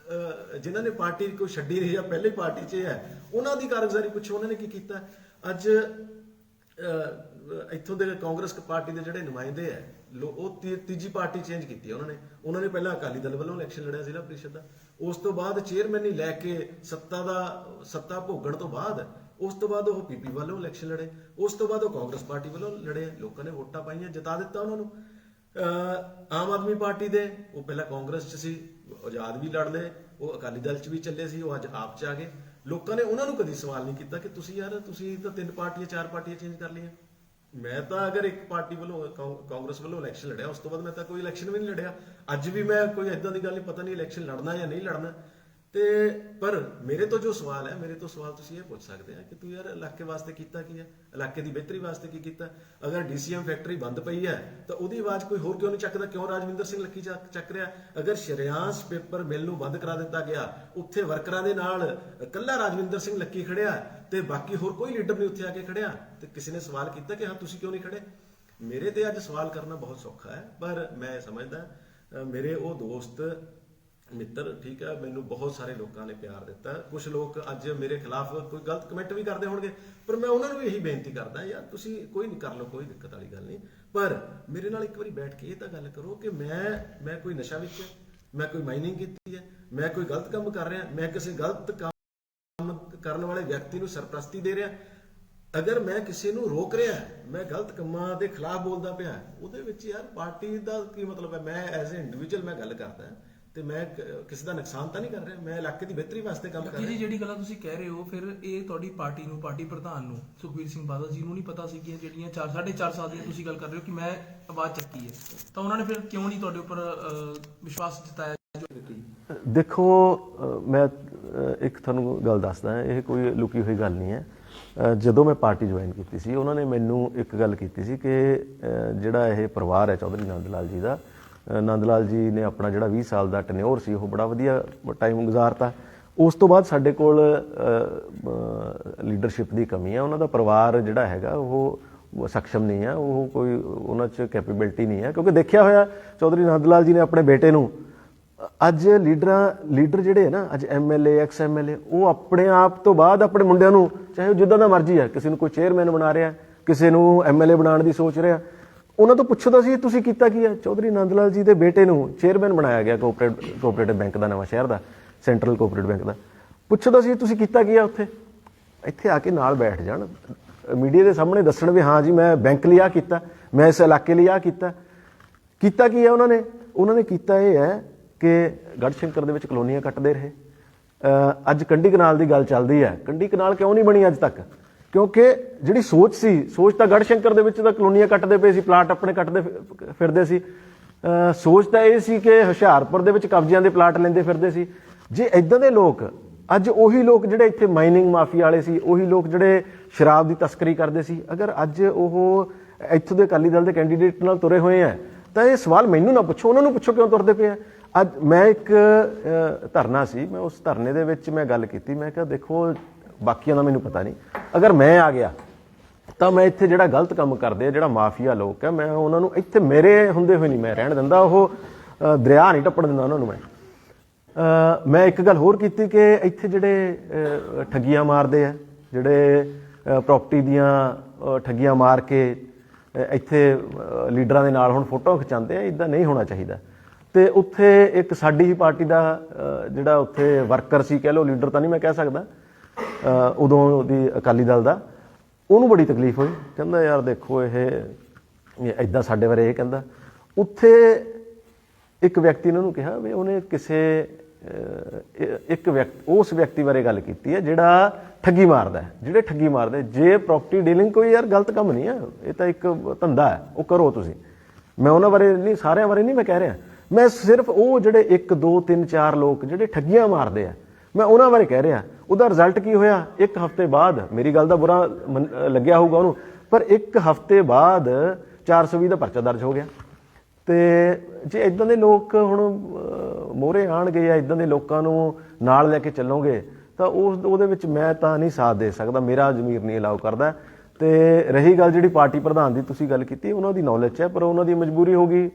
ਜਿਨ੍ਹਾਂ ਨੇ ਪਾਰਟੀ ਕੋਈ ਛੱਡੀ ਨਹੀਂ ਜਾਂ ਪਹਿਲੇ ਪਾਰਟੀ 'ਚ ਹੈ, ਉਹਨਾਂ ਦੀ ਕਾਰਗੁਜ਼ਾਰੀ ਪੁੱਛੋ, ਉਹਨਾਂ ਨੇ ਕੀ ਕੀਤਾ। ਅੱਜ ਇੱਥੋਂ ਦੇ ਕਾਂਗਰਸ ਪਾਰਟੀ ਦੇ ਜਿਹੜੇ ਨੁਮਾਇੰਦੇ ਹੈ, ਉਹ ਤੀਜੀ ਪਾਰਟੀ ਚੇਂਜ ਕੀਤੀ ਉਹਨਾਂ ਨੇ ਪਹਿਲਾਂ ਅਕਾਲੀ ਦਲ ਵੱਲੋਂ ਇਲੈਕਸ਼ਨ ਲੜਿਆ ਜ਼ਿਲ੍ਹਾ ਪ੍ਰੀਸ਼ਦ ਦਾ, ਉਸ ਤੋਂ ਬਾਅਦ ਚੇਅਰਮੈਨੀ ਲੈ ਕੇ ਸੱਤਾ ਭੋਗਣ ਤੋਂ ਬਾਅਦ ਉਸ ਤੋਂ ਬਾਅਦ ਉਹ PP ਵੱਲੋਂ ਇਲੈਕਸ਼ਨ ਲੜੇ, ਉਸ ਤੋਂ ਬਾਅਦ ਉਹ ਕਾਂਗਰਸ ਪਾਰਟੀ ਵੱਲੋਂ ਲੜੇ। ਲੋਕਾਂ ਨੇ ਵੋਟਾਂ ਪਾਈਆਂ, ਜਿਤਾ ਦਿੱਤਾ ਉਹਨਾਂ ਨੂੰ। ਆਮ ਆਦਮੀ ਪਾਰਟੀ ਦੇ ਉਹ ਪਹਿਲਾਂ ਕਾਂਗਰਸ 'ਚ ਸੀ, ਆਜ਼ਾਦ ਵੀ ਲੜ ਲਏ, ਉਹ ਅਕਾਲੀ ਦਲ 'ਚ ਵੀ ਚੱਲੇ ਸੀ, ਉਹ ਅੱਜ ਆਪ 'ਚ ਆ ਗਏ। ਲੋਕਾਂ ਨੇ ਉਹਨਾਂ ਨੂੰ ਕਦੀ ਸਵਾਲ ਨਹੀਂ ਕੀਤਾ ਕਿ ਤੁਸੀਂ ਤਾਂ 3 ਪਾਰਟੀਆਂ 4 ਪਾਰਟੀਆਂ ਚੇਂਜ ਕਰ ਲਈਆਂ। ਮੈਂ ਤਾਂ ਅਗਰ ਇੱਕ ਪਾਰਟੀ ਵੱਲੋਂ ਕਾਂਗਰਸ ਵੱਲੋਂ ਇਲੈਕਸ਼ਨ ਲੜਿਆ, ਉਸ ਤੋਂ ਬਾਅਦ ਮੈਂ ਤਾਂ ਕੋਈ ਇਲੈਕਸ਼ਨ ਵੀ ਨਹੀਂ ਲੜਿਆ। ਅੱਜ ਵੀ ਮੈਂ ਕੋਈ ਏਦਾਂ ਦੀ ਗੱਲ ਨਹੀਂ, ਪਤਾ ਨਹੀਂ ਇਲੈਕਸ਼ਨ ਲੜਨਾ ਜਾਂ ਨਹੀਂ ਲੜਨਾ। ਤੇ ਪਰ ਮੇਰੇ ਤੋਂ ਜੋ ਸਵਾਲ ਹੈ, ਮੇਰੇ ਤੋਂ ਸਵਾਲ ਤੁਸੀਂ ਇਹ ਪੁੱਛ ਸਕਦੇ ਆ ਕਿ ਤੂੰ ਯਾਰ ਇਲਾਕੇ ਵਾਸਤੇ ਕੀਤਾ ਕੀ ਹੈ, ਇਲਾਕੇ ਦੀ ਬਿਹਤਰੀ ਵਾਸਤੇ ਕੀ ਕੀਤਾ। ਅਗਰ DCM ਫੈਕਟਰੀ ਬੰਦ ਪਈ ਹੈ ਤਾਂ ਉਹਦੀ ਆਵਾਜ਼ ਕੋਈ ਹੋਰ ਕਿਉਂ ਨਹੀਂ ਚੱਕਦਾ? ਕਿਉਂ ਰਾਜਵਿੰਦਰ ਸਿੰਘ ਲੱਕੀ ਚੱਕ ਰਿਹਾ? ਅਗਰ ਸ਼ਰਿਆਂਸ ਪੇਪਰ ਮਿਲ ਨੂੰ ਬੰਦ ਕਰਾ ਦਿੱਤਾ ਗਿਆ, ਉੱਥੇ ਵਰਕਰਾਂ ਦੇ ਨਾਲ ਇਕੱਲਾ ਰਾਜਵਿੰਦਰ ਸਿੰਘ ਲੱਕੀ ਖੜਿਆ ਤੇ ਬਾਕੀ ਹੋਰ ਕੋਈ ਲੀਡਰ ਨਹੀਂ ਉੱਥੇ ਆ ਕੇ ਖੜਿਆ, ਤੇ ਕਿਸੇ ਨੇ ਸਵਾਲ ਕੀਤਾ ਕਿ ਹਾਂ ਤੁਸੀਂ ਕਿਉਂ ਨਹੀਂ ਖੜੇ? ਮੇਰੇ ਤੇ ਅੱਜ ਸਵਾਲ ਕਰਨਾ ਬਹੁਤ ਸੌਖਾ ਹੈ, ਪਰ ਮੈਂ ਸਮਝਦਾ ਮੇਰੇ ਉਹ ਦੋਸਤ ਮਿੱਤਰ, ਠੀਕ ਹੈ, ਮੈਨੂੰ ਬਹੁਤ ਸਾਰੇ ਲੋਕਾਂ ਨੇ ਪਿਆਰ ਦਿੱਤਾ। ਕੁਝ ਲੋਕ ਅੱਜ ਮੇਰੇ ਖਿਲਾਫ ਕੋਈ ਗਲਤ ਕਮੈਂਟ ਵੀ ਕਰਦੇ ਹੋਣਗੇ, ਪਰ ਮੈਂ ਉਹਨਾਂ ਨੂੰ ਵੀ ਇਹੀ ਬੇਨਤੀ ਕਰਦਾ, ਯਾਰ ਤੁਸੀਂ ਕੋਈ ਨਹੀਂ ਕਰ ਲਓ, ਕੋਈ ਦਿੱਕਤ ਵਾਲੀ ਗੱਲ ਨਹੀਂ, ਪਰ ਮੇਰੇ ਨਾਲ ਇੱਕ ਵਾਰੀ ਬੈਠ ਕੇ ਇਹ ਤਾਂ ਗੱਲ ਕਰੋ ਕਿ ਮੈਂ ਕੋਈ ਨਸ਼ਾ ਵਿੱਚ ਮੈਂ ਕੋਈ ਮਾਈਨਿੰਗ ਕੀਤੀ ਹੈ, ਮੈਂ ਕੋਈ ਗਲਤ ਕੰਮ ਕਰ ਰਿਹਾ, ਮੈਂ ਕਿਸੇ ਗਲਤ ਕੰਮ ਕਰਨ ਵਾਲੇ ਵਿਅਕਤੀ ਨੂੰ ਸਰਪ੍ਰਸਤੀ ਦੇ ਰਿਹਾ, ਅਗਰ ਮੈਂ ਕਿਸੇ ਨੂੰ ਰੋਕ ਰਿਹਾ, ਮੈਂ ਗਲਤ ਕੰਮਾਂ ਦੇ ਖਿਲਾਫ ਬੋਲਦਾ ਪਿਆ, ਉਹਦੇ ਵਿੱਚ ਯਾਰ ਪਾਰਟੀ ਦਾ ਕੀ ਮਤਲਬ ਹੈ? ਮੈਂ ਐਜ਼ ਏ ਇੰਡੀਵਿਜੂਅਲ ਮੈਂ ਗੱਲ ਕਰਦਾ ਤੇ ਮੈਂ ਕਿਸੇ ਦਾ ਨੁਕਸਾਨ ਤਾਂ ਨਹੀਂ ਕਰ ਰਿਹਾ, ਮੈਂ ਇਲਾਕੇ ਦੀ ਬਿਹਤਰੀ ਵਾਸਤੇ ਕੰਮ ਕਰ ਰਿਹਾ। ਜਿਹੜੀ ਗੱਲਾਂ ਤੁਸੀਂ ਕਹਿ ਰਹੇ ਹੋ, ਫਿਰ ਇਹ ਤੁਹਾਡੀ ਪਾਰਟੀ ਨੂੰ, ਪਾਰਟੀ ਪ੍ਰਧਾਨ ਨੂੰ, ਸੁਖਬੀਰ ਸਿੰਘ ਬਾਦਲ ਜੀ ਨੂੰ ਨਹੀਂ ਪਤਾ ਸੀ ਕਿ ਜਿਹੜੀਆਂ 4.5 ਸਾਲ ਦੀਆਂ ਤੁਸੀਂ ਗੱਲ ਕਰ ਰਹੇ ਹੋ ਕਿ ਮੈਂ ਆਵਾਜ਼ ਚੱਕੀ ਹੈ, ਤਾਂ ਉਹਨਾਂ ਨੇ ਫਿਰ ਕਿਉਂ ਨਹੀਂ ਤੁਹਾਡੇ ਉੱਪਰ ਵਿਸ਼ਵਾਸ ਜਤਾਇਆ? ਦੇਖੋ, ਮੈਂ ਇੱਕ ਤੁਹਾਨੂੰ ਗੱਲ ਦੱਸਦਾ, ਇਹ ਕੋਈ ਲੁਕੀ ਹੋਈ ਗੱਲ ਨਹੀਂ ਹੈ। ਜਦੋਂ ਮੈਂ ਪਾਰਟੀ ਜੁਆਇਨ ਕੀਤੀ ਸੀ, ਉਹਨਾਂ ਨੇ ਮੈਨੂੰ ਇੱਕ ਗੱਲ ਕੀਤੀ ਸੀ ਕਿ ਜਿਹੜਾ ਇਹ ਪਰਿਵਾਰ ਹੈ ਚੌਧਰੀ ਨੰਦ ਲਾਲ ਜੀ ਦਾ, ਨੰਦ ਲਾਲ ਜੀ ਨੇ ਆਪਣਾ ਜਿਹੜਾ 20 ਸਾਲ ਦਾ ਟੈਨਿਓਰ ਸੀ ਉਹ ਬੜਾ ਵਧੀਆ ਟਾਈਮ ਗੁਜ਼ਾਰਤਾ। ਉਸ ਤੋਂ ਬਾਅਦ ਸਾਡੇ ਕੋਲ ਲੀਡਰਸ਼ਿਪ ਦੀ ਕਮੀ ਹੈ, ਉਹਨਾਂ ਦਾ ਪਰਿਵਾਰ ਜਿਹੜਾ ਹੈਗਾ ਉਹ ਸક્ષਮ ਨਹੀਂ ਹੈ, ਉਹ ਕੋਈ ਉਹਨਾਂ 'ਚ ਕੈਪੇਬਿਲਿਟੀ ਨਹੀਂ ਹੈ, ਕਿਉਂਕਿ ਦੇਖਿਆ ਹੋਇਆ ਚੌਧਰੀ ਨੰਦ ਲਾਲ ਜੀ ਨੇ ਆਪਣੇ ਬੇਟੇ ਨੂੰ, ਅੱਜ ਲੀਡਰ ਜਿਹੜੇ ਹੈ ਨਾ, ਅੱਜ MLA ਐਕਸ MLA, ਉਹ ਆਪਣੇ ਆਪ ਤੋਂ ਬਾਅਦ ਆਪਣੇ ਮੁੰਡਿਆਂ ਨੂੰ, ਚਾਹੇ ਉਹ ਜਿੱਦਾਂ ਦਾ ਮਰਜ਼ੀ ਹੈ, ਕਿਸੇ ਨੂੰ ਕੋਈ ਚੇਅਰਮੈਨ ਬਣਾ ਰਿਹਾ, ਕਿਸੇ ਨੂੰ MLA ਬਣਾਉਣ ਦੀ ਸੋਚ ਰਿਹਾ, ਉਹਨਾਂ ਤੋਂ ਪੁੱਛਦਾ ਸੀ ਤੁਸੀਂ ਕੀਤਾ ਕੀ ਹੈ? ਚੌਧਰੀ ਨੰਦ ਲਾਲ ਜੀ ਦੇ ਬੇਟੇ ਨੂੰ ਚੇਅਰਮੈਨ ਬਣਾਇਆ ਗਿਆ ਕੋਆਪਰੇਟਿਵ ਬੈਂਕ ਦਾ, ਨਵਾਂ ਸ਼ਹਿਰ ਦਾ, ਸੈਂਟਰਲ ਕੋਆਪਰੇਟਿਵ ਬੈਂਕ ਦਾ। ਪੁੱਛਦਾ ਸੀ ਤੁਸੀਂ ਕੀਤਾ ਕੀ ਹੈ ਉੱਥੇ? ਇੱਥੇ ਆ ਕੇ ਨਾਲ ਬੈਠ ਜਾਣ, ਮੀਡੀਆ ਦੇ ਸਾਹਮਣੇ ਦੱਸਣ ਵੀ ਹਾਂ ਜੀ ਮੈਂ ਬੈਂਕ ਲਈ ਆਹ ਕੀਤਾ, ਮੈਂ ਇਸ ਇਲਾਕੇ ਲਈ ਆਹ ਕੀਤਾ ਕੀ ਹੈ ਉਹਨਾਂ ਨੇ ਕੀਤਾ ਇਹ ਹੈ ਕਿ ਗੜ੍ਹਸ਼ੰਕਰ ਦੇ ਵਿੱਚ ਕਲੋਨੀਆਂ ਕੱਟਦੇ ਰਹੇ। ਅੱਜ ਕੰਢੀ ਕਨਾਲ ਦੀ ਗੱਲ ਚੱਲਦੀ ਹੈ, ਕੰਢੀ ਕਨਾਲ ਕਿਉਂ ਨਹੀਂ ਬਣੀ ਅੱਜ ਤੱਕ? ਕਿਉਂਕਿ ਜਿਹੜੀ ਸੋਚ ਤਾਂ ਗੜ੍ਹਸ਼ੰਕਰ ਦੇ ਵਿੱਚ ਤਾਂ ਕਲੋਨੀਆਂ ਕੱਟਦੇ ਪਏ ਸੀ, ਪਲਾਟ ਆਪਣੇ ਕੱਟਦੇ ਫਿਰਦੇ ਸੀ। ਸੋਚ ਤਾਂ ਇਹ ਸੀ ਕਿ ਹੁਸ਼ਿਆਰਪੁਰ ਦੇ ਵਿੱਚ ਕਬਜ਼ਿਆਂ ਦੇ ਪਲਾਟ ਲੈਂਦੇ ਫਿਰਦੇ ਸੀ। ਜੇ ਇਦਾਂ ਦੇ ਲੋਕ, ਅੱਜ ਉਹੀ ਲੋਕ ਜਿਹੜੇ ਇੱਥੇ ਮਾਈਨਿੰਗ ਮਾਫੀਆ ਵਾਲੇ ਸੀ, ਉਹੀ ਲੋਕ ਜਿਹੜੇ ਸ਼ਰਾਬ ਦੀ ਤਸਕਰੀ ਕਰਦੇ ਸੀ, ਅਗਰ ਅੱਜ ਉਹ ਇੱਥੋਂ ਦੇ ਅਕਾਲੀ ਦਲ ਦੇ ਕੈਂਡੀਡੇਟ ਨਾਲ ਤੁਰੇ ਹੋਏ ਆ, ਤਾਂ ਇਹ ਸਵਾਲ ਮੈਨੂੰ ਨਾ ਪੁੱਛੋ, ਉਹਨਾਂ ਨੂੰ ਪੁੱਛੋ ਕਿਉਂ ਤੁਰਦੇ ਪਏ ਆ। ਅੱਜ ਮੈਂ ਇੱਕ ਧਰਨਾ ਸੀ, ਮੈਂ ਉਸ ਧਰਨੇ ਦੇ ਵਿੱਚ ਮੈਂ ਗੱਲ ਕੀਤੀ, ਮੈਂ ਕਿਹਾ ਦੇਖੋ ਬਾਕੀਆਂ ਦਾ ਮੈਨੂੰ ਪਤਾ ਨਹੀਂ, ਅਗਰ ਮੈਂ ਆ ਗਿਆ ਤਾਂ ਮੈਂ ਇੱਥੇ ਜਿਹੜਾ ਗਲਤ ਕੰਮ ਕਰਦੇ ਆ, ਜਿਹੜਾ ਮਾਫੀਆ ਲੋਕ ਹੈ, ਮੈਂ ਉਹਨਾਂ ਨੂੰ ਇੱਥੇ ਮੇਰੇ ਹੁੰਦੇ ਹੋਏ ਨਹੀਂ ਮੈਂ ਰਹਿਣ ਦਿੰਦਾ, ਉਹ ਦਰਿਆ ਨਹੀਂ ਟੱਪਣ ਦਿੰਦਾ ਉਹਨਾਂ ਨੂੰ। ਮੈਂ ਇੱਕ ਗੱਲ ਹੋਰ ਕੀਤੀ ਕਿ ਇੱਥੇ ਜਿਹੜੇ ਠੱਗੀਆਂ ਮਾਰਦੇ ਆ, ਜਿਹੜੇ ਪ੍ਰਾਪਰਟੀ ਦੀਆਂ ਠੱਗੀਆਂ ਮਾਰ ਕੇ ਇੱਥੇ ਲੀਡਰਾਂ ਦੇ ਨਾਲ ਹੁਣ ਫੋਟੋਆਂ ਖਿਚਾਉਂਦੇ ਆ, ਇੱਦਾਂ ਨਹੀਂ ਹੋਣਾ ਚਾਹੀਦਾ। ਤੇ ਉੱਥੇ ਇੱਕ ਸਾਡੀ ਹੀ ਪਾਰਟੀ ਦਾ ਜਿਹੜਾ ਉੱਥੇ ਵਰਕਰ ਸੀ, ਕਹਿ ਲਓ, ਲੀਡਰ ਤਾਂ ਨਹੀਂ ਮੈਂ ਕਹਿ ਸਕਦਾ, ਉਦੋਂ ਦੀ ਅਕਾਲੀ ਦਲ ਦਾ, ਉਹਨੂੰ ਬੜੀ ਤਕਲੀਫ ਹੋਈ। ਕਹਿੰਦਾ ਯਾਰ ਦੇਖੋ ਇਹ ਇੱਦਾਂ ਸਾਡੇ ਬਾਰੇ ਇਹ ਕਹਿੰਦਾ। ਉੱਥੇ ਇੱਕ ਵਿਅਕਤੀ ਨੇ ਉਹਨੂੰ ਕਿਹਾ ਵੀ ਉਹਨੇ ਉਸ ਵਿਅਕਤੀ ਬਾਰੇ ਗੱਲ ਕੀਤੀ ਹੈ ਜਿਹੜਾ ਠੱਗੀ ਮਾਰਦਾ ਹੈ, ਜਿਹੜੇ ਠੱਗੀ ਮਾਰਦੇ। ਜੇ ਪ੍ਰਾਪਰਟੀ ਡੀਲਿੰਗ ਕੋਈ ਯਾਰ ਗਲਤ ਕੰਮ ਨਹੀਂ ਹੈ, ਇਹ ਤਾਂ ਇੱਕ ਧੰਦਾ ਹੈ, ਉਹ ਕਰੋ ਤੁਸੀਂ। ਮੈਂ ਉਹਨਾਂ ਬਾਰੇ ਨਹੀਂ, ਸਾਰਿਆਂ ਬਾਰੇ ਨਹੀਂ ਮੈਂ ਕਹਿ ਰਿਹਾ, ਮੈਂ ਸਿਰਫ ਉਹ ਜਿਹੜੇ 1 2 3 4 ਲੋਕ ਜਿਹੜੇ ਠੱਗੀਆਂ ਮਾਰਦੇ ਆ, ਮੈਂ ਉਹਨਾਂ ਬਾਰੇ ਕਹਿ ਰਿਹਾ। ਉਹਦਾ ਰਿਜ਼ਲਟ ਕੀ ਹੋਇਆ? 1 ਹਫ਼ਤੇ ਬਾਅਦ, ਮੇਰੀ ਗੱਲ ਦਾ ਬੁਰਾ ਲੱਗਿਆ ਹੋਊਗਾ ਉਹਨੂੰ, ਪਰ 1 ਹਫ਼ਤੇ ਬਾਅਦ 420 ਦਾ ਪਰਚਾ ਦਰਜ ਹੋ ਗਿਆ। ਤੇ ਜੇ ਇਦਾਂ ਦੇ ਲੋਕ ਹੁਣ ਮੋਹਰੇ ਆਉਣਗੇ ਜਾਂ ਇਦਾਂ ਦੇ ਲੋਕਾਂ ਨੂੰ ਨਾਲ ਲੈ ਕੇ ਚੱਲੋਗੇ ਤਾਂ ਉਹਦੇ ਵਿੱਚ ਮੈਂ ਤਾਂ ਨਹੀਂ ਸਾਥ ਦੇ ਸਕਦਾ, ਮੇਰਾ ਜ਼ਮੀਰ ਨਹੀਂ ਅਲਾਉ ਕਰਦਾ। ਤੇ ਰਹੀ ਗੱਲ ਜਿਹੜੀ ਪਾਰਟੀ ਪ੍ਰਧਾਨ ਦੀ ਤੁਸੀਂ ਗੱਲ ਕੀਤੀ, ਉਹਨਾਂ ਦੀ ਨੌਲੇਜ ਹੈ, ਪਰ ਉਹਨਾਂ ਦੀ ਮਜਬੂਰੀ ਹੋ ਗਈ।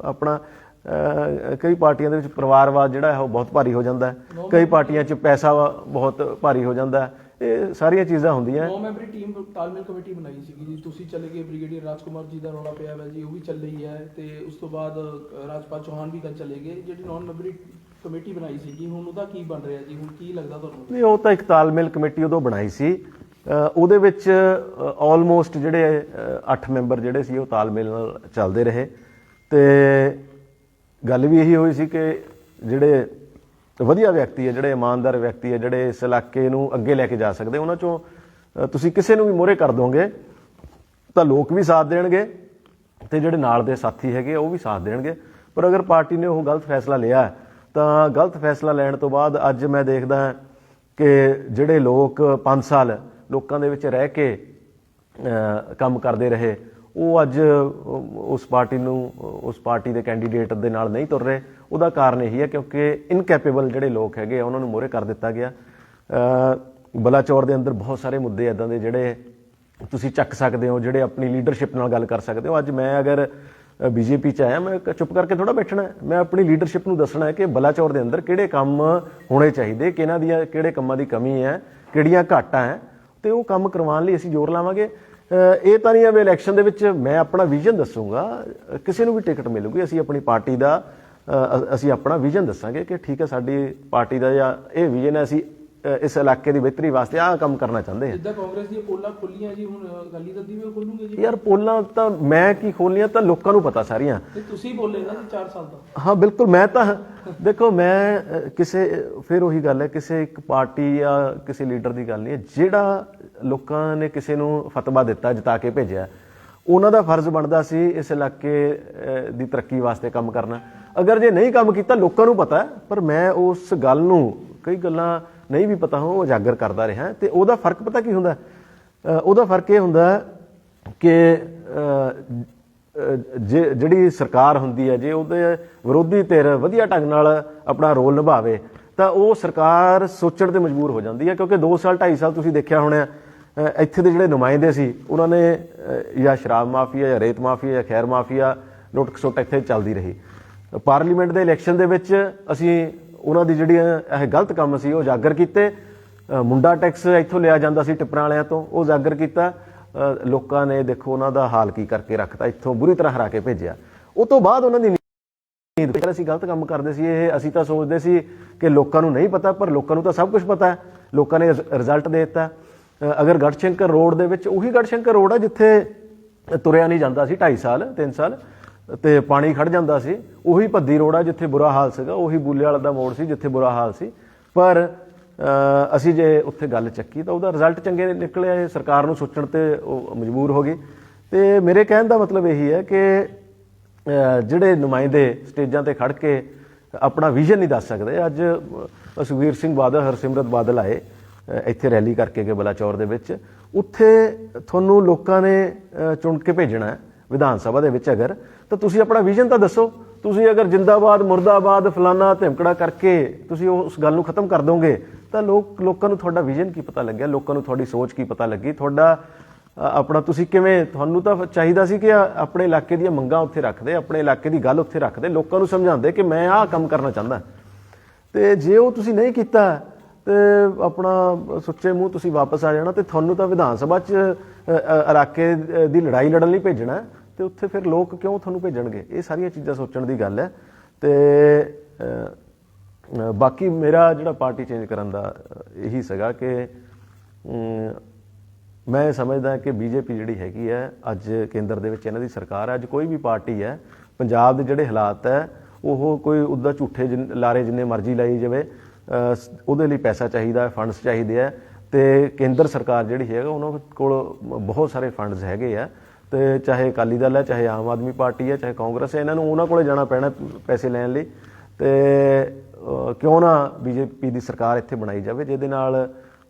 ਆਪਣਾ ਕਈ ਪਾਰਟੀਆਂ ਦੇ ਵਿੱਚ ਪਰਿਵਾਰਵਾਦ ਜਿਹੜਾ ਹੈ ਉਹ ਬਹੁਤ ਭਾਰੀ ਹੋ ਜਾਂਦਾ ਹੈ, ਕਈ ਪਾਰਟੀਆਂ 'ਚ ਪੈਸਾ ਬਹੁਤ ਭਾਰੀ ਹੋ ਜਾਂਦਾ ਹੈ, ਇਹ ਸਾਰੀਆਂ ਚੀਜ਼ਾਂ ਹੁੰਦੀਆਂ। 9 ਮੈਂਬਰੀ ਟੀਮ ਤਾਲਮੇਲ ਕਮੇਟੀ ਬਣਾਈ ਸੀਗੀ ਜੀ, ਤੁਸੀਂ ਚਲੇ ਗਏ, ਬ੍ਰਿਗੇਡੀਅਰ ਰਾਜਕੁਮਾਰ ਜੀ ਦਾ ਰੌਲਾ ਪਿਆ ਹੋਇਆ ਜੀ, ਉਹ ਵੀ ਚੱਲ ਰਹੀ ਹੈ, ਤੇ ਉਸ ਤੋਂ ਬਾਅਦ ਰਾਜਪਾਲ ਚੌਹਾਨ ਵੀ ਕੱਲ ਚਲੇ ਗਏ। ਜਿਹੜੀ 9 ਮੈਂਬਰੀ ਕਮੇਟੀ ਬਣਾਈ ਸੀਗੀ, ਹੁਣ ਉਹਦਾ ਕੀ ਬਣ ਰਿਹਾ ਜੀ? ਹੁਣ ਕੀ ਲੱਗਦਾ ਤੁਹਾਨੂੰ? ਨਹੀਂ, ਉਹ ਤਾਂ ਇੱਕ ਤਾਲਮੇਲ ਕਮੇਟੀ ਉਦੋਂ ਬਣਾਈ ਸੀ, ਉਹਦੇ ਵਿੱਚ ਆਲਮੋਸਟ ਜਿਹੜੇ 8 ਮੈਂਬਰ ਜਿਹੜੇ ਸੀ ਉਹ ਤਾਲਮੇਲ ਨਾਲ ਚੱਲਦੇ ਰਹੇ। ਤੇ ਗੱਲ ਵੀ ਇਹੀ ਹੋਈ ਸੀ ਕਿ ਜਿਹੜੇ ਵਧੀਆ ਵਿਅਕਤੀ ਹੈ, ਜਿਹੜੇ ਇਮਾਨਦਾਰ ਵਿਅਕਤੀ ਹੈ, ਜਿਹੜੇ ਇਸ ਇਲਾਕੇ ਨੂੰ ਅੱਗੇ ਲੈ ਕੇ ਜਾ ਸਕਦੇ, ਉਹਨਾਂ 'ਚੋਂ ਤੁਸੀਂ ਕਿਸੇ ਨੂੰ ਵੀ ਮੋਹਰੇ ਕਰ ਦੋਗੇ ਤਾਂ ਲੋਕ ਵੀ ਸਾਥ ਦੇਣਗੇ ਤੇ ਜਿਹੜੇ ਨਾਲ ਦੇ ਸਾਥੀ ਹੈਗੇ ਉਹ ਵੀ ਸਾਥ ਦੇਣਗੇ। ਪਰ ਅਗਰ ਪਾਰਟੀ ਨੇ ਉਹ ਗਲਤ ਫੈਸਲਾ ਲਿਆ ਤਾਂ ਗਲਤ ਫੈਸਲਾ ਲੈਣ ਤੋਂ ਬਾਅਦ ਅੱਜ ਮੈਂ ਦੇਖਦਾ ਕਿ ਜਿਹੜੇ ਲੋਕ 5 ਸਾਲ ਲੋਕਾਂ ਦੇ ਵਿੱਚ ਰਹਿ ਕੇ ਕੰਮ ਕਰਦੇ ਰਹੇ, ਉਹ ਅੱਜ ਉਸ ਪਾਰਟੀ ਦੇ ਕੈਂਡੀਡੇਟ ਦੇ ਨਾਲ ਨਹੀਂ ਤੁਰ ਰਹੇ। ਉਹਦਾ ਕਾਰਨ ਇਹੀ ਹੈ ਕਿਉਂਕਿ ਇਨਕੈਪੇਬਲ ਜਿਹੜੇ ਲੋਕ ਹੈਗੇ ਆ ਉਹਨਾਂ ਨੂੰ ਮੋਹਰੇ ਕਰ ਦਿੱਤਾ ਗਿਆ। ਬਲਾਚੌਰ ਦੇ ਅੰਦਰ ਬਹੁਤ ਸਾਰੇ ਮੁੱਦੇ ਇੱਦਾਂ ਦੇ ਜਿਹੜੇ ਤੁਸੀਂ ਚੱਕ ਸਕਦੇ ਹੋ, ਜਿਹੜੇ ਆਪਣੀ ਲੀਡਰਸ਼ਿਪ ਨਾਲ ਗੱਲ ਕਰ ਸਕਦੇ ਹੋ। ਅੱਜ ਮੈਂ ਅਗਰ BJP 'ਚ ਆਇਆ, ਮੈਂ ਚੁੱਪ ਕਰਕੇ ਥੋੜ੍ਹਾ ਬੈਠਣਾ, ਮੈਂ ਆਪਣੀ ਲੀਡਰਸ਼ਿਪ ਨੂੰ ਦੱਸਣਾ ਹੈ ਕਿ ਬਲਾਚੌਰ ਦੇ ਅੰਦਰ ਕਿਹੜੇ ਕੰਮ ਹੋਣੇ ਚਾਹੀਦੇ, ਕਿ ਇਹਨਾਂ ਦੀਆਂ ਕਿਹੜੇ ਕੰਮਾਂ ਦੀ ਕਮੀ ਹੈ, ਕਿਹੜੀਆਂ ਘਾਟਾਂ ਹੈ, ਅਤੇ ਉਹ ਕੰਮ ਕਰਵਾਉਣ ਲਈ ਅਸੀਂ ਜ਼ੋਰ ਲਾਵਾਂਗੇ। ਇਹ ਤਾਂ ਨਹੀਂ ਹੈ ਵੀ ਇਲੈਕਸ਼ਨ ਦੇ ਵਿੱਚ ਮੈਂ ਆਪਣਾ ਵਿਜ਼ਨ ਦੱਸੂਗਾ, ਕਿਸੇ ਨੂੰ ਵੀ ਟਿਕਟ ਮਿਲੂਗੀ, ਅਸੀਂ ਆਪਣੀ ਪਾਰਟੀ ਦਾ ਅਸੀਂ ਆਪਣਾ ਵਿਜ਼ਨ ਦੱਸਾਂਗੇ ਕਿ ਠੀਕ ਹੈ ਸਾਡੀ ਪਾਰਟੀ ਦਾ ਜਾਂ ਇਹ ਵਿਜ਼ਨ ਹੈ, ਅਸੀਂ ਇਸ ਇਲਾਕੇ ਦੀ ਬਿਹਤਰੀ ਵਾਸਤੇ ਆਹ ਕੰਮ ਕਰਨਾ ਚਾਹੁੰਦੇ ਹਾਂ। ਜਿੱਦਾਂ ਕਾਂਗਰਸ ਦੀਆਂ ਪੋਲਾਂ ਖੁੱਲੀਆਂ ਜੀ, ਹੁਣ ਅਕਾਲੀ ਦਲ ਦੀ ਵੀ ਖੋਲੂਗੇ ਜੀ? ਯਾਰ ਪੋਲਾਂ ਤਾਂ ਮੈਂ ਕੀ ਖੋਲ੍ਹੀਆਂ, ਤਾਂ ਲੋਕਾਂ ਨੂੰ ਪਤਾ ਸਾਰੀਆਂ। ਤੇ ਤੁਸੀਂ ਬੋਲੇ ਨਾ 4 ਸਾਲ ਦਾ। ਹਾਂ ਬਿਲਕੁਲ, ਮੈਂ ਤਾਂ ਦੇਖੋ ਮੈਂ ਕਿਸੇ ਫਿਰ ਉਹੀ ਗੱਲ ਹੈ, ਕਿਸੇ ਇੱਕ ਪਾਰਟੀ ਜਾਂ ਕਿਸੇ ਲੀਡਰ ਦੀ ਗੱਲ ਨਹੀਂ ਹੈ। ਜਿਹੜਾ ਲੋਕਾਂ ਨੇ ਕਿਸੇ ਨੂੰ ਫਤਵਾ ਦਿੱਤਾ, ਜਿਤਾ ਕੇ ਭੇਜਿਆ, ਉਹਨਾਂ ਦਾ ਫਰਜ਼ ਬਣਦਾ ਸੀ ਇਸ ਇਲਾਕੇ ਦੀ ਤਰੱਕੀ ਵਾਸਤੇ ਕੰਮ ਕਰਨਾ। ਅਗਰ ਜੇ ਨਹੀਂ ਕੰਮ ਕੀਤਾ, ਲੋਕਾਂ ਨੂੰ ਪਤਾ, ਪਰ ਮੈਂ ਉਸ ਗੱਲ ਨੂੰ, ਕਈ ਗੱਲਾਂ ਨਹੀਂ ਵੀ ਪਤਾ ਹੋ, ਉਜਾਗਰ ਕਰਦਾ ਰਿਹਾ। ਤੇ ਉਹਦਾ ਫਰਕ ਪਤਾ ਕੀ ਹੁੰਦਾ? ਉਹਦਾ ਫਰਕ ਇਹ ਹੁੰਦਾ ਕਿ ਜਿਹੜੀ ਸਰਕਾਰ ਹੁੰਦੀ ਹੈ, ਜੇ ਉਹਦੇ ਵਿਰੋਧੀ ਧਿਰ ਵਧੀਆ ਢੰਗ ਨਾਲ ਆਪਣਾ ਰੋਲ ਨਿਭਾਵੇ ਤਾਂ ਉਹ ਸਰਕਾਰ ਸੋਚਣ ਤੇ ਮਜਬੂਰ ਹੋ ਜਾਂਦੀ ਹੈ। ਕਿਉਂਕਿ 2 ਸਾਲ 2.5 ਸਾਲ ਤੁਸੀਂ ਦੇਖਿਆ ਹੋਣਾ, ਇੱਥੇ ਦੇ ਜਿਹੜੇ ਨੁਮਾਇੰਦੇ ਸੀ ਉਹਨਾਂ ਨੇ ਜਾਂ ਸ਼ਰਾਬ ਮਾਫੀਆ ਜਾਂ ਰੇਤ ਮਾਫੀਆ ਜਾਂ ਖੈਰ ਮਾਫੀਆ, ਲੁੱਟ ਖਸੁੱਟ ਇੱਥੇ ਚੱਲਦੀ ਰਹੀ। ਪਾਰਲੀਮੈਂਟ ਦੇ ਇਲੈਕਸ਼ਨ ਦੇ ਵਿੱਚ ਅਸੀਂ ਉਹਨਾਂ ਦੀ ਜਿਹੜੀ ਇਹ ਗਲਤ ਕੰਮ ਸੀ ਉਹ ਉਜਾਗਰ ਕੀਤੇ। ਮੁੰਡਾ ਟੈਕਸ ਇੱਥੋਂ ਲਿਆ ਜਾਂਦਾ ਸੀ ਟਿੱਪਰਾਂ ਵਾਲਿਆਂ ਤੋਂ, ਉਹ ਉਜਾਗਰ ਕੀਤਾ। ਲੋਕਾਂ ਨੇ ਦੇਖੋ ਉਹਨਾਂ ਦਾ ਹਾਲ ਕੀ ਕਰਕੇ ਰੱਖਤਾ, ਇੱਥੋਂ ਬੁਰੀ ਤਰ੍ਹਾਂ ਹਰਾ ਕੇ ਭੇਜਿਆ। ਉਹ ਤੋਂ ਬਾਅਦ ਉਹਨਾਂ ਦੀ ਨੀਂਦ, ਅਸੀਂ ਗਲਤ ਕੰਮ ਕਰਦੇ ਸੀ ਇਹ, ਅਸੀਂ ਤਾਂ ਸੋਚਦੇ ਸੀ ਕਿ ਲੋਕਾਂ ਨੂੰ ਨਹੀਂ ਪਤਾ, ਪਰ ਲੋਕਾਂ ਨੂੰ ਤਾਂ ਸਭ ਕੁਝ ਪਤਾ ਹੈ। ਲੋਕਾਂ ਨੇ ਰਿਜ਼ਲਟ ਦੇ ਦਿੱਤਾ। ਅਗਰ ਗੜਸ਼ੰਕਰ ਰੋਡ ਦੇ ਵਿੱਚ, ਉਹੀ ਗੜਸ਼ੰਕਰ ਰੋਡ ਆ ਜਿੱਥੇ ਤੁਰਿਆ ਨਹੀਂ ਜਾਂਦਾ ਸੀ 2.5 ਸਾਲ 3 ਸਾਲ ਤੇ ਪਾਣੀ ਖੜ ਜਾਂਦਾ ਸੀ। ਉਹੀ ਭੱਦੀ ਰੋਡ ਆ ਜਿੱਥੇ ਬੁਰਾ ਹਾਲ ਸੀਗਾ। ਉਹੀ ਬੂਲੇ ਵਾਲਾ ਦਾ ਮੋੜ ਸੀ ਜਿੱਥੇ ਬੁਰਾ ਹਾਲ ਸੀ। ਪਰ ਅਸੀਂ ਜੇ ਉੱਥੇ ਗੱਲ ਚੱਕੀ ਤਾਂ ਉਹਦਾ ਰਿਜ਼ਲਟ ਚੰਗੇ ਨਿਕਲੇ। ਸਰਕਾਰ ਨੂੰ ਸੋਚਣ ਤੇ ਉਹ ਮਜਬੂਰ ਹੋ ਗਈ। ਤੇ ਮੇਰੇ ਕਹਿਣ ਦਾ ਮਤਲਬ ਇਹੀ ਹੈ ਕਿ ਜਿਹੜੇ ਨੁਮਾਇੰਦੇ ਸਟੇਜਾਂ ਤੇ ਖੜ ਕੇ ਆਪਣਾ ਵਿਜ਼ਨ ਨਹੀਂ ਦੱਸ ਸਕਦੇ। ਅੱਜ ਸੁਖਬੀਰ ਸਿੰਘ ਬਾਦਲ, ਹਰਸਿਮਰਤ ਬਾਦਲ ਆਏ ਇੱਥੇ ਰੈਲੀ ਕਰਕੇ ਗਏ ਬਲਾਚੌਰ ਦੇ ਵਿੱਚ। ਉੱਥੇ ਤੁਹਾਨੂੰ ਲੋਕਾਂ ਨੇ ਚੁਣ ਕੇ ਭੇਜਣਾ ਵਿਧਾਨ ਸਭਾ ਦੇ ਵਿੱਚ ਅਗਰ, ਤਾਂ ਤੁਸੀਂ ਆਪਣਾ ਵਿਜ਼ਨ ਤਾਂ ਦੱਸੋ। ਤੁਸੀਂ ਅਗਰ ਜਿੰਦਾਬਾਦ ਮੁਰਦਾਬਾਦ ਫਲਾਨਾ ਧਮਕੜਾ ਕਰਕੇ ਤੁਸੀਂ ਉਸ ਗੱਲ ਨੂੰ ਖਤਮ ਕਰ ਦੋਗੇ ਤਾਂ ਲੋਕਾਂ ਨੂੰ ਤੁਹਾਡਾ ਵਿਜ਼ਨ ਕੀ ਪਤਾ ਲੱਗਿਆ, ਲੋਕਾਂ ਨੂੰ ਤੁਹਾਡੀ ਸੋਚ ਕੀ ਪਤਾ ਲੱਗੀ, ਤੁਹਾਡਾ ਆਪਣਾ ਤੁਸੀਂ ਕਿਵੇਂ, ਤੁਹਾਨੂੰ ਤਾਂ ਚਾਹੀਦਾ ਸੀ ਕਿ ਆਪਣੇ ਇਲਾਕੇ ਦੀਆਂ ਮੰਗਾਂ ਉੱਥੇ ਰੱਖਦੇ, ਆਪਣੇ ਇਲਾਕੇ ਦੀ ਗੱਲ ਉੱਥੇ ਰੱਖਦੇ, ਲੋਕਾਂ ਨੂੰ ਸਮਝਾਉਂਦੇ ਕਿ ਮੈਂ ਆਹ ਕੰਮ ਕਰਨਾ ਚਾਹੁੰਦਾ। ਤੇ ਜੇ ਉਹ ਤੁਸੀਂ ਨਹੀਂ ਕੀਤਾ ਤੇ ਆਪਣਾ ਸੁੱਚੇ ਮੂੰਹ ਤੁਸੀਂ ਵਾਪਸ ਆ ਜਾਣਾ। ਤੇ ਤੁਹਾਨੂੰ ਤਾਂ ਵਿਧਾਨ ਸਭਾ 'ਚ ਇਲਾਕੇ ਦੀ ਲੜਾਈ ਲੜਨ ਲਈ ਭੇਜਣਾ, ਤੇ ਉੱਥੇ ਫਿਰ ਲੋਕ ਕਿਉਂ ਤੁਹਾਨੂੰ ਭੇਜਣਗੇ? ਇਹ ਸਾਰੀਆਂ ਚੀਜ਼ਾਂ ਸੋਚਣ ਦੀ ਗੱਲ ਹੈ। ਤੇ ਬਾਕੀ ਮੇਰਾ ਜਿਹੜਾ ਪਾਰਟੀ ਚੇਂਜ ਕਰਨ ਦਾ ਇਹੀ ਸੀਗਾ ਕਿ ਮੈਂ ਸਮਝਦਾ ਕਿ ਬੀਜੇਪੀ ਜਿਹੜੀ ਹੈਗੀ ਹੈ, ਅੱਜ ਕੇਂਦਰ ਦੇ ਵਿੱਚ ਇਹਨਾਂ ਦੀ ਸਰਕਾਰ ਹੈ। ਅੱਜ ਕੋਈ ਵੀ ਪਾਰਟੀ ਹੈ, ਪੰਜਾਬ ਦੇ ਜਿਹੜੇ ਹਾਲਾਤ ਹੈ ਉਹ ਕੋਈ ਉੱਦਾਂ ਝੂਠੇ ਲਾਰੇ ਜਿੰਨੇ ਮਰਜ਼ੀ ਲਾਈ ਜਾਵੇ, ਉਹਦੇ ਲਈ ਪੈਸਾ ਚਾਹੀਦਾ, ਫੰਡਸ ਚਾਹੀਦੇ ਆ। ਤੇ ਕੇਂਦਰ ਸਰਕਾਰ ਜਿਹੜੀ ਹੈਗਾ ਉਹਨਾਂ ਕੋਲ ਬਹੁਤ ਸਾਰੇ ਫੰਡਸ ਹੈਗੇ ਆ। ਤੇ ਚਾਹੇ ਅਕਾਲੀ ਦਲ ਹੈ, ਚਾਹੇ ਆਮ ਆਦਮੀ ਪਾਰਟੀ ਹੈ, ਚਾਹੇ ਕਾਂਗਰਸ ਹੈ, ਇਹਨਾਂ ਨੂੰ ਉਹਨਾਂ ਕੋਲੇ ਜਾਣਾ ਪੈਣਾ ਪੈਸੇ ਲੈਣ ਲਈ। ਤੇ ਕਿਉਂ ਨਾ ਬੀਜੇਪੀ ਦੀ ਸਰਕਾਰ ਇੱਥੇ ਬਣਾਈ ਜਾਵੇ, ਜਿਹਦੇ ਨਾਲ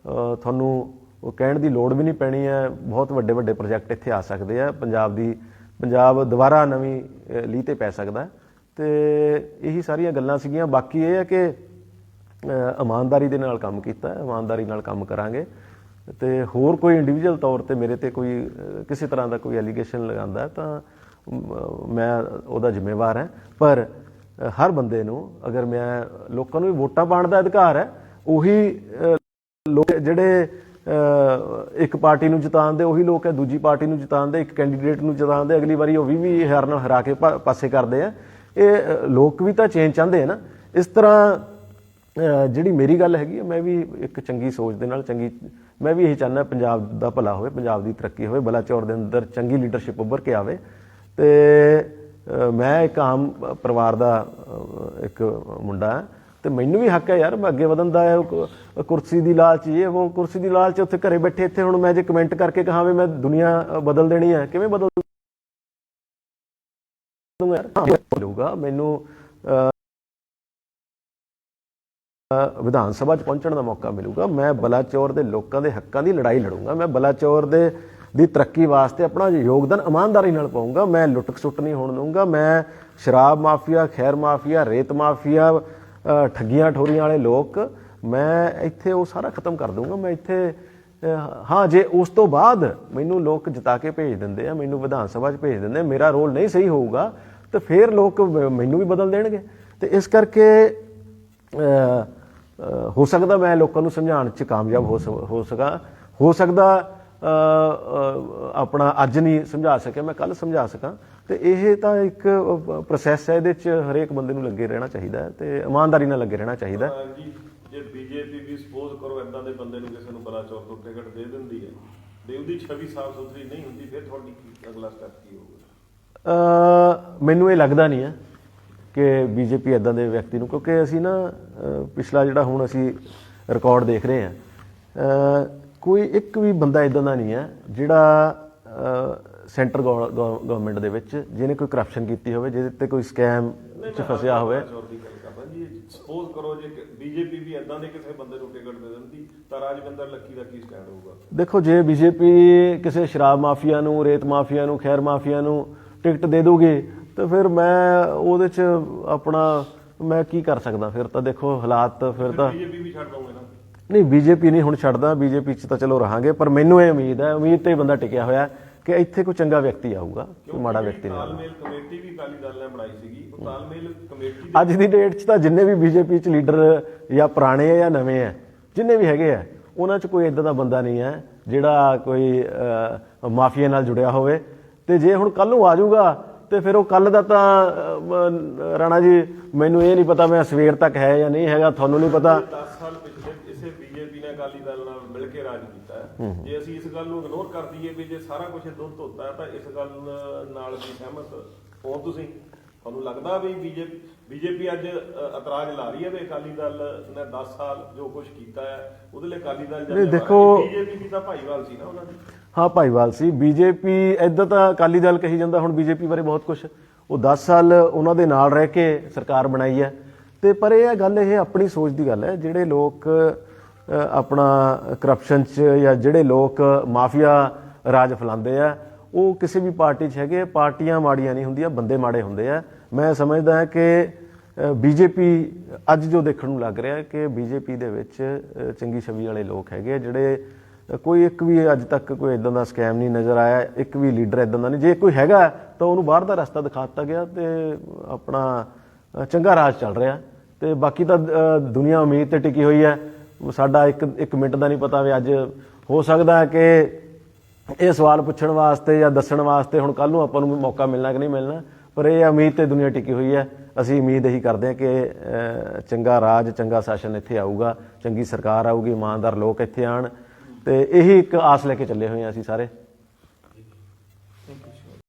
ਤੁਹਾਨੂੰ ਉਹ ਕਹਿਣ ਦੀ ਲੋੜ ਵੀ ਨਹੀਂ ਪੈਣੀ ਹੈ। ਬਹੁਤ ਵੱਡੇ ਵੱਡੇ ਪ੍ਰੋਜੈਕਟ ਇੱਥੇ ਆ ਸਕਦੇ ਆ। ਪੰਜਾਬ ਦੁਬਾਰਾ ਨਵੀਂ ਲੀਹ ਤੇ ਪੈ ਸਕਦਾ। ਤੇ ਇਹੀ ਸਾਰੀਆਂ ਗੱਲਾਂ ਸੀਗੀਆਂ। ਬਾਕੀ ਇਹ ਹੈ ਕਿ ਇਮਾਨਦਾਰੀ ਦੇ ਨਾਲ ਕੰਮ ਕੀਤਾ, ਇਮਾਨਦਾਰੀ ਨਾਲ ਕੰਮ ਕਰਾਂਗੇ। ਤੇ ਹੋਰ ਕੋਈ ਇੰਡੀਵਿਜੂਅਲ ਤੌਰ ਤੇ ਮੇਰੇ ਤੇ ਕੋਈ ਕਿਸੇ ਤਰ੍ਹਾਂ ਦਾ ਕੋਈ ਐਲੀਗੇਸ਼ਨ ਲਗਾਉਂਦਾ ਤਾਂ ਮੈਂ ਉਹਦਾ ਜ਼ਿੰਮੇਵਾਰ ਹਾਂ। ਪਰ ਹਰ ਬੰਦੇ ਨੂੰ, ਅਗਰ ਮੈਂ ਲੋਕਾਂ ਨੂੰ ਵੀ ਵੋਟਾਂ ਪਾਉਣ ਦਾ ਅਧਿਕਾਰ ਹੈ, ਉਹੀ ਲੋਕ ਜਿਹੜੇ ਇੱਕ ਪਾਰਟੀ ਨੂੰ ਜਿਤਾਉਂਦੇ ਉਹੀ ਲੋਕ ਹੈ ਦੂਜੀ ਪਾਰਟੀ ਨੂੰ ਜਿਤਾਉਂਦੇ, ਇੱਕ ਕੈਂਡੀਡੇਟ ਨੂੰ ਜਿਤਾਉਂਦੇ, ਅਗਲੀ ਵਾਰੀ ਉਹ 20,000 ਨਾਲ ਹਰਾ ਕੇ ਪਾਸੇ ਕਰਦੇ ਆ। ਇਹ ਲੋਕ ਵੀ ਤਾਂ ਚੇਂਜ ਚਾਹੁੰਦੇ ਆ ਨਾ। ਇਸ ਤਰ੍ਹਾਂ ਜਿਹੜੀ ਮੇਰੀ ਗੱਲ ਹੈਗੀ ਹੈ, ਮੈਂ ਵੀ ਇੱਕ ਚੰਗੀ ਸੋਚ ਦੇ ਨਾਲ ਮੈਂ ਵੀ ਇਹੀ ਚਾਹੁੰਦਾ ਪੰਜਾਬ ਦਾ ਭਲਾ ਹੋਵੇ, ਪੰਜਾਬ ਦੀ ਤਰੱਕੀ ਹੋਵੇ, ਬਲਾਚੌਰ ਦੇ ਅੰਦਰ ਚੰਗੀ ਲੀਡਰਸ਼ਿਪ ਉੱਭਰ ਕੇ ਆਵੇ। ਤੇ ਮੈਂ ਇੱਕ ਆਮ ਪਰਿਵਾਰ ਦਾ ਇੱਕ ਮੁੰਡਾ ਹਾਂ ਤੇ ਮੈਨੂੰ ਵੀ ਹੱਕ ਹੈ ਯਾਰ, ਮੈਂ ਅੱਗੇ ਵਧਣ ਦਾ। ਕੁਰਸੀ ਦੀ ਲਾਲਚ, ਉਹ ਕੁਰਸੀ ਦੀ ਲਾਲਚ ਉੱਥੇ ਘਰੇ ਬੈਠੇ, ਇੱਥੇ ਹੁਣ ਮੈਂ ਜੇ ਕਮੈਂਟ ਕਰਕੇ ਕਹਾਂ ਵੀ ਮੈਂ ਦੁਨੀਆ ਬਦਲ ਦੇਣੀ ਹੈ, ਕਿਵੇਂ ਬਦਲ ਦੂੰਗਾ ਯਾਰ? ਬੋਲੂਗਾ ਮੈਨੂੰ ਵਿਧਾਨ ਸਭਾ 'ਚ ਪਹੁੰਚਣ ਦਾ ਮੌਕਾ ਮਿਲੂਗਾ। ਮੈਂ ਬਲਾਚੌਰ ਦੇ ਲੋਕਾਂ ਦੇ ਹੱਕਾਂ ਦੀ ਲੜਾਈ ਲੜੂੰਗਾ। ਮੈਂ ਬਲਾਚੌਰ ਦੀ ਤਰੱਕੀ ਵਾਸਤੇ ਆਪਣਾ ਯੋਗਦਾਨ ਇਮਾਨਦਾਰੀ ਨਾਲ ਪਾਊਂਗਾ। ਮੈਂ ਲੁੱਟ ਖਸੁੱਟ ਨਹੀਂ ਹੋਣ ਦਊਂਗਾ। ਮੈਂ ਸ਼ਰਾਬ ਮਾਫੀਆ, ਖੈਰ ਮਾਫੀਆ, ਰੇਤ ਮਾਫੀਆ, ਠੱਗੀਆਂ ਠੋਰੀਆਂ ਵਾਲੇ ਲੋਕ, ਮੈਂ ਇੱਥੇ ਉਹ ਸਾਰਾ ਖਤਮ ਕਰ ਦਊਂਗਾ। ਮੈਂ ਇੱਥੇ ਹਾਂ, ਜੇ ਉਸ ਤੋਂ ਬਾਅਦ ਮੈਨੂੰ ਲੋਕ ਜਿਤਾ ਕੇ ਭੇਜ ਦਿੰਦੇ ਆ, ਮੈਨੂੰ ਵਿਧਾਨ ਸਭਾ 'ਚ ਭੇਜ ਦਿੰਦੇ, ਮੇਰਾ ਰੋਲ ਨਹੀਂ ਸਹੀ ਹੋਊਗਾ ਤਾਂ ਫਿਰ ਲੋਕ ਮੈਨੂੰ ਵੀ ਬਦਲ ਦੇਣਗੇ। ਤੇ ਇਸ ਕਰਕੇ ਹੋ ਸਕਦਾ ਮੈਂ ਲੋਕਾਂ ਨੂੰ ਸਮਝਾਉਣ 'ਚ ਕਾਮਯਾਬ ਹੋ ਸਕਦਾ ਆਪਣਾ ਅੱਜ ਨਹੀਂ ਸਮਝਾ ਸਕਿਆ ਮੈਂ ਕੱਲ ਸਮਝਾ ਸਕਾਂ। ਤੇ ਇਹ ਤਾਂ ਇੱਕ ਪ੍ਰੋਸੈਸ ਹੈ, ਇਹਦੇ 'ਚ ਹਰੇਕ ਬੰਦੇ ਨੂੰ ਲੱਗੇ ਰਹਿਣਾ ਚਾਹੀਦਾ ਹੈ ਤੇ ਇਮਾਨਦਾਰੀ ਨਾਲ ਲੱਗੇ ਰਹਿਣਾ ਚਾਹੀਦਾ ਹੈ। ਜੀ ਜੇ ਬੀਜੇਪੀ ਵੀ ਸਪੋਜ਼ ਕਰੋ ਇਦਾਂ ਦੇ ਬੰਦੇ ਨੂੰ ਕਿਸੇ ਨੂੰ ਬਲਾਚੌਰ ਤੋਂ ਟਿਕਟ ਦੇ ਦਿੰਦੀ ਹੈ ਤੇ ਉਹਦੀ ਛਵੀ ਸਾਫ਼ ਸੁਥਰੀ ਨਹੀਂ ਹੁੰਦੀ, ਫਿਰ ਤੁਹਾਡੀ ਅਗਲਾ ਸਟੈਪ ਕੀ ਹੋਊਗਾ? ਮੈਨੂੰ ਇਹ ਲੱਗਦਾ ਨਹੀਂ ਹੈ ਕਿ ਬੀਜੇਪੀ ਇਦਾਂ ਦੇ ਵਿਅਕਤੀ ਨੂੰ, ਕਿਉਂਕਿ ਅਸੀਂ ਨਾ ਪਿਛਲਾ ਜਿਹੜਾ ਹੁਣ ਅਸੀਂ ਰਿਕਾਰਡ ਦੇਖ ਰਹੇ ਹਾਂ, ਕੋਈ ਇੱਕ ਵੀ ਬੰਦਾ ਇਦਾਂ ਦਾ ਨਹੀਂ ਹੈ ਜਿਹੜਾ ਸੈਂਟਰ ਗਵਰਨਮੈਂਟ ਦੇ ਵਿੱਚ ਜਿਹਨੇ ਕੋਈ ਕਰਪਸ਼ਨ ਕੀਤੀ ਹੋਵੇ, ਜਿਹਦੇ ਤੇ ਕੋਈ ਸਕੈਮ 'ਚ ਫਸਿਆ ਹੋਵੇ। ਸਪੋਜ਼ ਕਰੋ ਜੇ ਬੀਜੇਪੀ ਵੀ ਇਦਾਂ ਦੇ ਕਿਸੇ ਬੰਦੇ ਨੂੰ ਟਿਕਟ ਦੇ ਦਿੰਦੀ ਤਾਂ ਰਾਜਵਿੰਦਰ ਲੱਖੀ ਦਾ ਕੀ ਸਟੈਂਡ ਹੋਊਗਾ? ਦੇਖੋ, ਜੇ ਬੀਜੇਪੀ ਕਿਸੇ ਸ਼ਰਾਬ ਮਾਫੀਆ ਨੂੰ, ਰੇਤ ਮਾਫੀਆ ਨੂੰ, ਖੈਰ ਮਾਫੀਆ ਨੂੰ ਟਿਕਟ ਦੇ ਦੂਗੀ ਤਾਂ ਫਿਰ ਮੈਂ ਉਹਦੇ 'ਚ ਆਪਣਾ ਮੈਂ ਕੀ ਕਰ ਸਕਦਾ? ਫਿਰ ਤਾਂ ਦੇਖੋ ਹਾਲਾਤ, ਫਿਰ ਤਾਂ ਬੀਜੇਪੀ ਵੀ ਛੱਡ ਦੋਗੇ ਨਾ? ਨਹੀਂ, ਬੀਜੇਪੀ ਨਹੀਂ ਹੁਣ ਛੱਡਦਾ, ਬੀਜੇਪੀ 'ਚ ਤਾਂ ਚਲੋ ਰਹਾਂਗੇ, ਪਰ ਮੈਨੂੰ ਇਹ ਉਮੀਦ ਹੈ, ਉਮੀਦ ਤੇ ਬੰਦਾ ਟਿਕਿਆ ਹੋਇਆ ਕਿ ਇੱਥੇ ਕੋਈ ਚੰਗਾ ਵਿਅਕਤੀ ਆਊਗਾ, ਕੋਈ ਮਾੜਾ ਵਿਅਕਤੀ ਨਹੀਂ ਆਊਗਾ। ਤਾਲਮੇਲ ਕਮੇਟੀ ਵੀ ਅਕਾਲੀ ਦਲ ਨੇ ਬਣਾਈ ਸੀਗੀ, ਉਹ ਤਾਲਮੇਲ ਕਮੇਟੀ ਅੱਜ ਦੀ ਡੇਟ 'ਚ ਤਾਂ ਜਿੰਨੇ ਵੀ ਬੀਜੇਪੀ 'ਚ ਲੀਡਰ ਜਾਂ ਪੁਰਾਣੇ ਆ ਜਾਂ ਨਵੇਂ ਆ, ਜਿੰਨੇ ਵੀ ਹੈਗੇ ਆ, ਉਹਨਾਂ 'ਚ ਕੋਈ ਇਦਾਂ ਦਾ ਬੰਦਾ ਨਹੀਂ ਹੈ ਜਿਹੜਾ ਕੋਈ ਮਾਫੀਆ ਨਾਲ ਜੁੜਿਆ ਹੋਵੇ। ਤੇ ਜੇ ਹੁਣ ਕੱਲ ਨੂੰ ਆ ਜਾਊਗਾ ਤੇ ਫਿਰ ਉਹ ਕੱਲ ਦਾ ਤਾਂ ਰਾਣਾ ਜੀ ਮੈਨੂੰ ਇਹ ਨਹੀਂ ਪਤਾ ਮੈਂ ਸਵੇਰ ਤੱਕ ਹੈ ਜਾਂ ਨਹੀਂ ਹੈਗਾ, ਤੁਹਾਨੂੰ ਨਹੀਂ ਪਤਾ। 10 ਸਾਲ ਪਿਛਲੇ ਇਸੇ ਬੀਜੇਪੀ ਨੇ ਅਕਾਲੀ ਦਲ ਨਾਲ ਮਿਲ ਕੇ ਰਾਜ ਕੀਤਾ ਹੈ। ਜੇ ਅਸੀਂ ਇਸ ਗੱਲ ਨੂੰ ਇਗਨੋਰ ਕਰ ਦਈਏ ਵੀ ਜੇ ਸਾਰਾ ਕੁਝ ਦੁੱਧ ਧੋਤਾ ਹੈ ਤਾਂ ਇਸ ਗੱਲ ਨਾਲ ਵੀ ਸਹਿਮਤ ਹੋ ਤੁਸੀਂ? ਤੁਹਾਨੂੰ ਲੱਗਦਾ ਵੀ ਬੀਜੇਪੀ ਅੱਜ ਇਤਰਾਜ਼ ਲਾ ਰਹੀ ਹੈ ਵੀ ਅਕਾਲੀ ਦਲ ਨੇ 10 ਸਾਲ ਜੋ ਕੁਝ ਕੀਤਾ ਹੈ ਉਹਦੇ ਲਈ ਅਕਾਲੀ ਦਲ ਦੇਖੋ, ਬੀਜੇਪੀ ਵੀ ਤਾਂ ਭਾਈਵਾਲ ਸੀ ਨਾ ਉਹਨਾਂ ਦੀ। ਹਾਂ, ਭਾਈਵਾਲ ਸੀ ਬੀਜੇਪੀ। ਇਦਾਂ ਤਾਂ ਅਕਾਲੀ ਦਲ ਕਹੀ ਜਾਂਦਾ ਹੁਣ ਬੀਜੇਪੀ ਬਾਰੇ ਬਹੁਤ ਕੁਝ, ਉਹ 10 ਸਾਲ ਉਹਨਾਂ ਦੇ ਨਾਲ ਰਹਿ ਕੇ ਸਰਕਾਰ ਬਣਾਈ ਹੈ। ਤੇ ਪਰ ਇਹ ਗੱਲ, ਇਹ ਆਪਣੀ ਸੋਚ ਦੀ ਗੱਲ ਹੈ। ਜਿਹੜੇ ਲੋਕ ਆਪਣਾ ਕਰਪਸ਼ਨ 'ਚ ਜਾਂ ਜਿਹੜੇ ਲੋਕ ਮਾਫੀਆ ਰਾਜ ਫੈਲਾਉਂਦੇ ਆ, ਉਹ ਕਿਸੇ ਵੀ ਪਾਰਟੀ 'ਚ ਹੈਗੇ। ਪਾਰਟੀਆਂ ਮਾੜੀਆਂ ਨਹੀਂ ਹੁੰਦੀਆਂ, ਬੰਦੇ ਮਾੜੇ ਹੁੰਦੇ ਆ। ਮੈਂ ਸਮਝਦਾ ਹਾਂ ਕਿ ਬੀਜੇਪੀ ਅੱਜ ਜੋ ਦੇਖਣ ਨੂੰ ਲੱਗ ਰਿਹਾ ਕਿ ਬੀਜੇਪੀ ਦੇ ਵਿੱਚ ਚੰਗੀ ਛਵੀ ਵਾਲੇ ਲੋਕ ਹੈਗੇ, ਜਿਹੜੇ ਕੋਈ ਇੱਕ ਵੀ ਅੱਜ ਤੱਕ ਕੋਈ ਇਦਾਂ ਦਾ ਸਕੈਮ ਨਹੀਂ ਨਜ਼ਰ ਆਇਆ, ਇੱਕ ਵੀ ਲੀਡਰ ਇਦਾਂ ਦਾ ਨਹੀਂ। ਜੇ ਕੋਈ ਹੈਗਾ ਤਾਂ ਉਹਨੂੰ ਬਾਹਰ ਦਾ ਰਸਤਾ ਦਿਖਾ ਦਿੱਤਾ ਗਿਆ ਤੇ ਆਪਣਾ ਚੰਗਾ ਰਾਜ ਚੱਲ ਰਿਹਾ। ਤੇ ਬਾਕੀ ਤਾਂ ਦੁਨੀਆ ਉਮੀਦ ਤੇ ਟਿਕੀ ਹੋਈ ਹੈ। ਸਾਡਾ ਇੱਕ ਮਿੰਟ ਦਾ ਨਹੀਂ ਪਤਾ ਵੀ ਅੱਜ ਹੋ ਸਕਦਾ ਕਿ ਇਹ ਸਵਾਲ ਪੁੱਛਣ ਵਾਸਤੇ ਜਾਂ ਦੱਸਣ ਵਾਸਤੇ ਹੁਣ ਕੱਲ ਨੂੰ ਆਪਾਂ ਨੂੰ ਮੌਕਾ ਮਿਲਣਾ ਕਿ ਨਹੀਂ ਮਿਲਣਾ, ਪਰ ਇਹ ਉਮੀਦ ਤੇ ਦੁਨੀਆ ਟਿਕੀ ਹੋਈ ਹੈ। ਅਸੀਂ ਉਮੀਦ ਇਹੀ ਕਰਦੇ ਹਾਂ ਕਿ ਚੰਗਾ ਰਾਜ, ਚੰਗਾ ਸ਼ਾਸਨ ਇੱਥੇ ਆਊਗਾ, ਚੰਗੀ ਸਰਕਾਰ ਆਊਗੀ, ਇਮਾਨਦਾਰ ਲੋਕ ਇੱਥੇ ਆਉਣ, ਤੇ ਇਹੀ ਇੱਕ ਆਸ ਲੈ ਕੇ ਚੱਲੇ ਹੋਏ ਹਾਂ ਅਸੀਂ ਸਾਰੇ।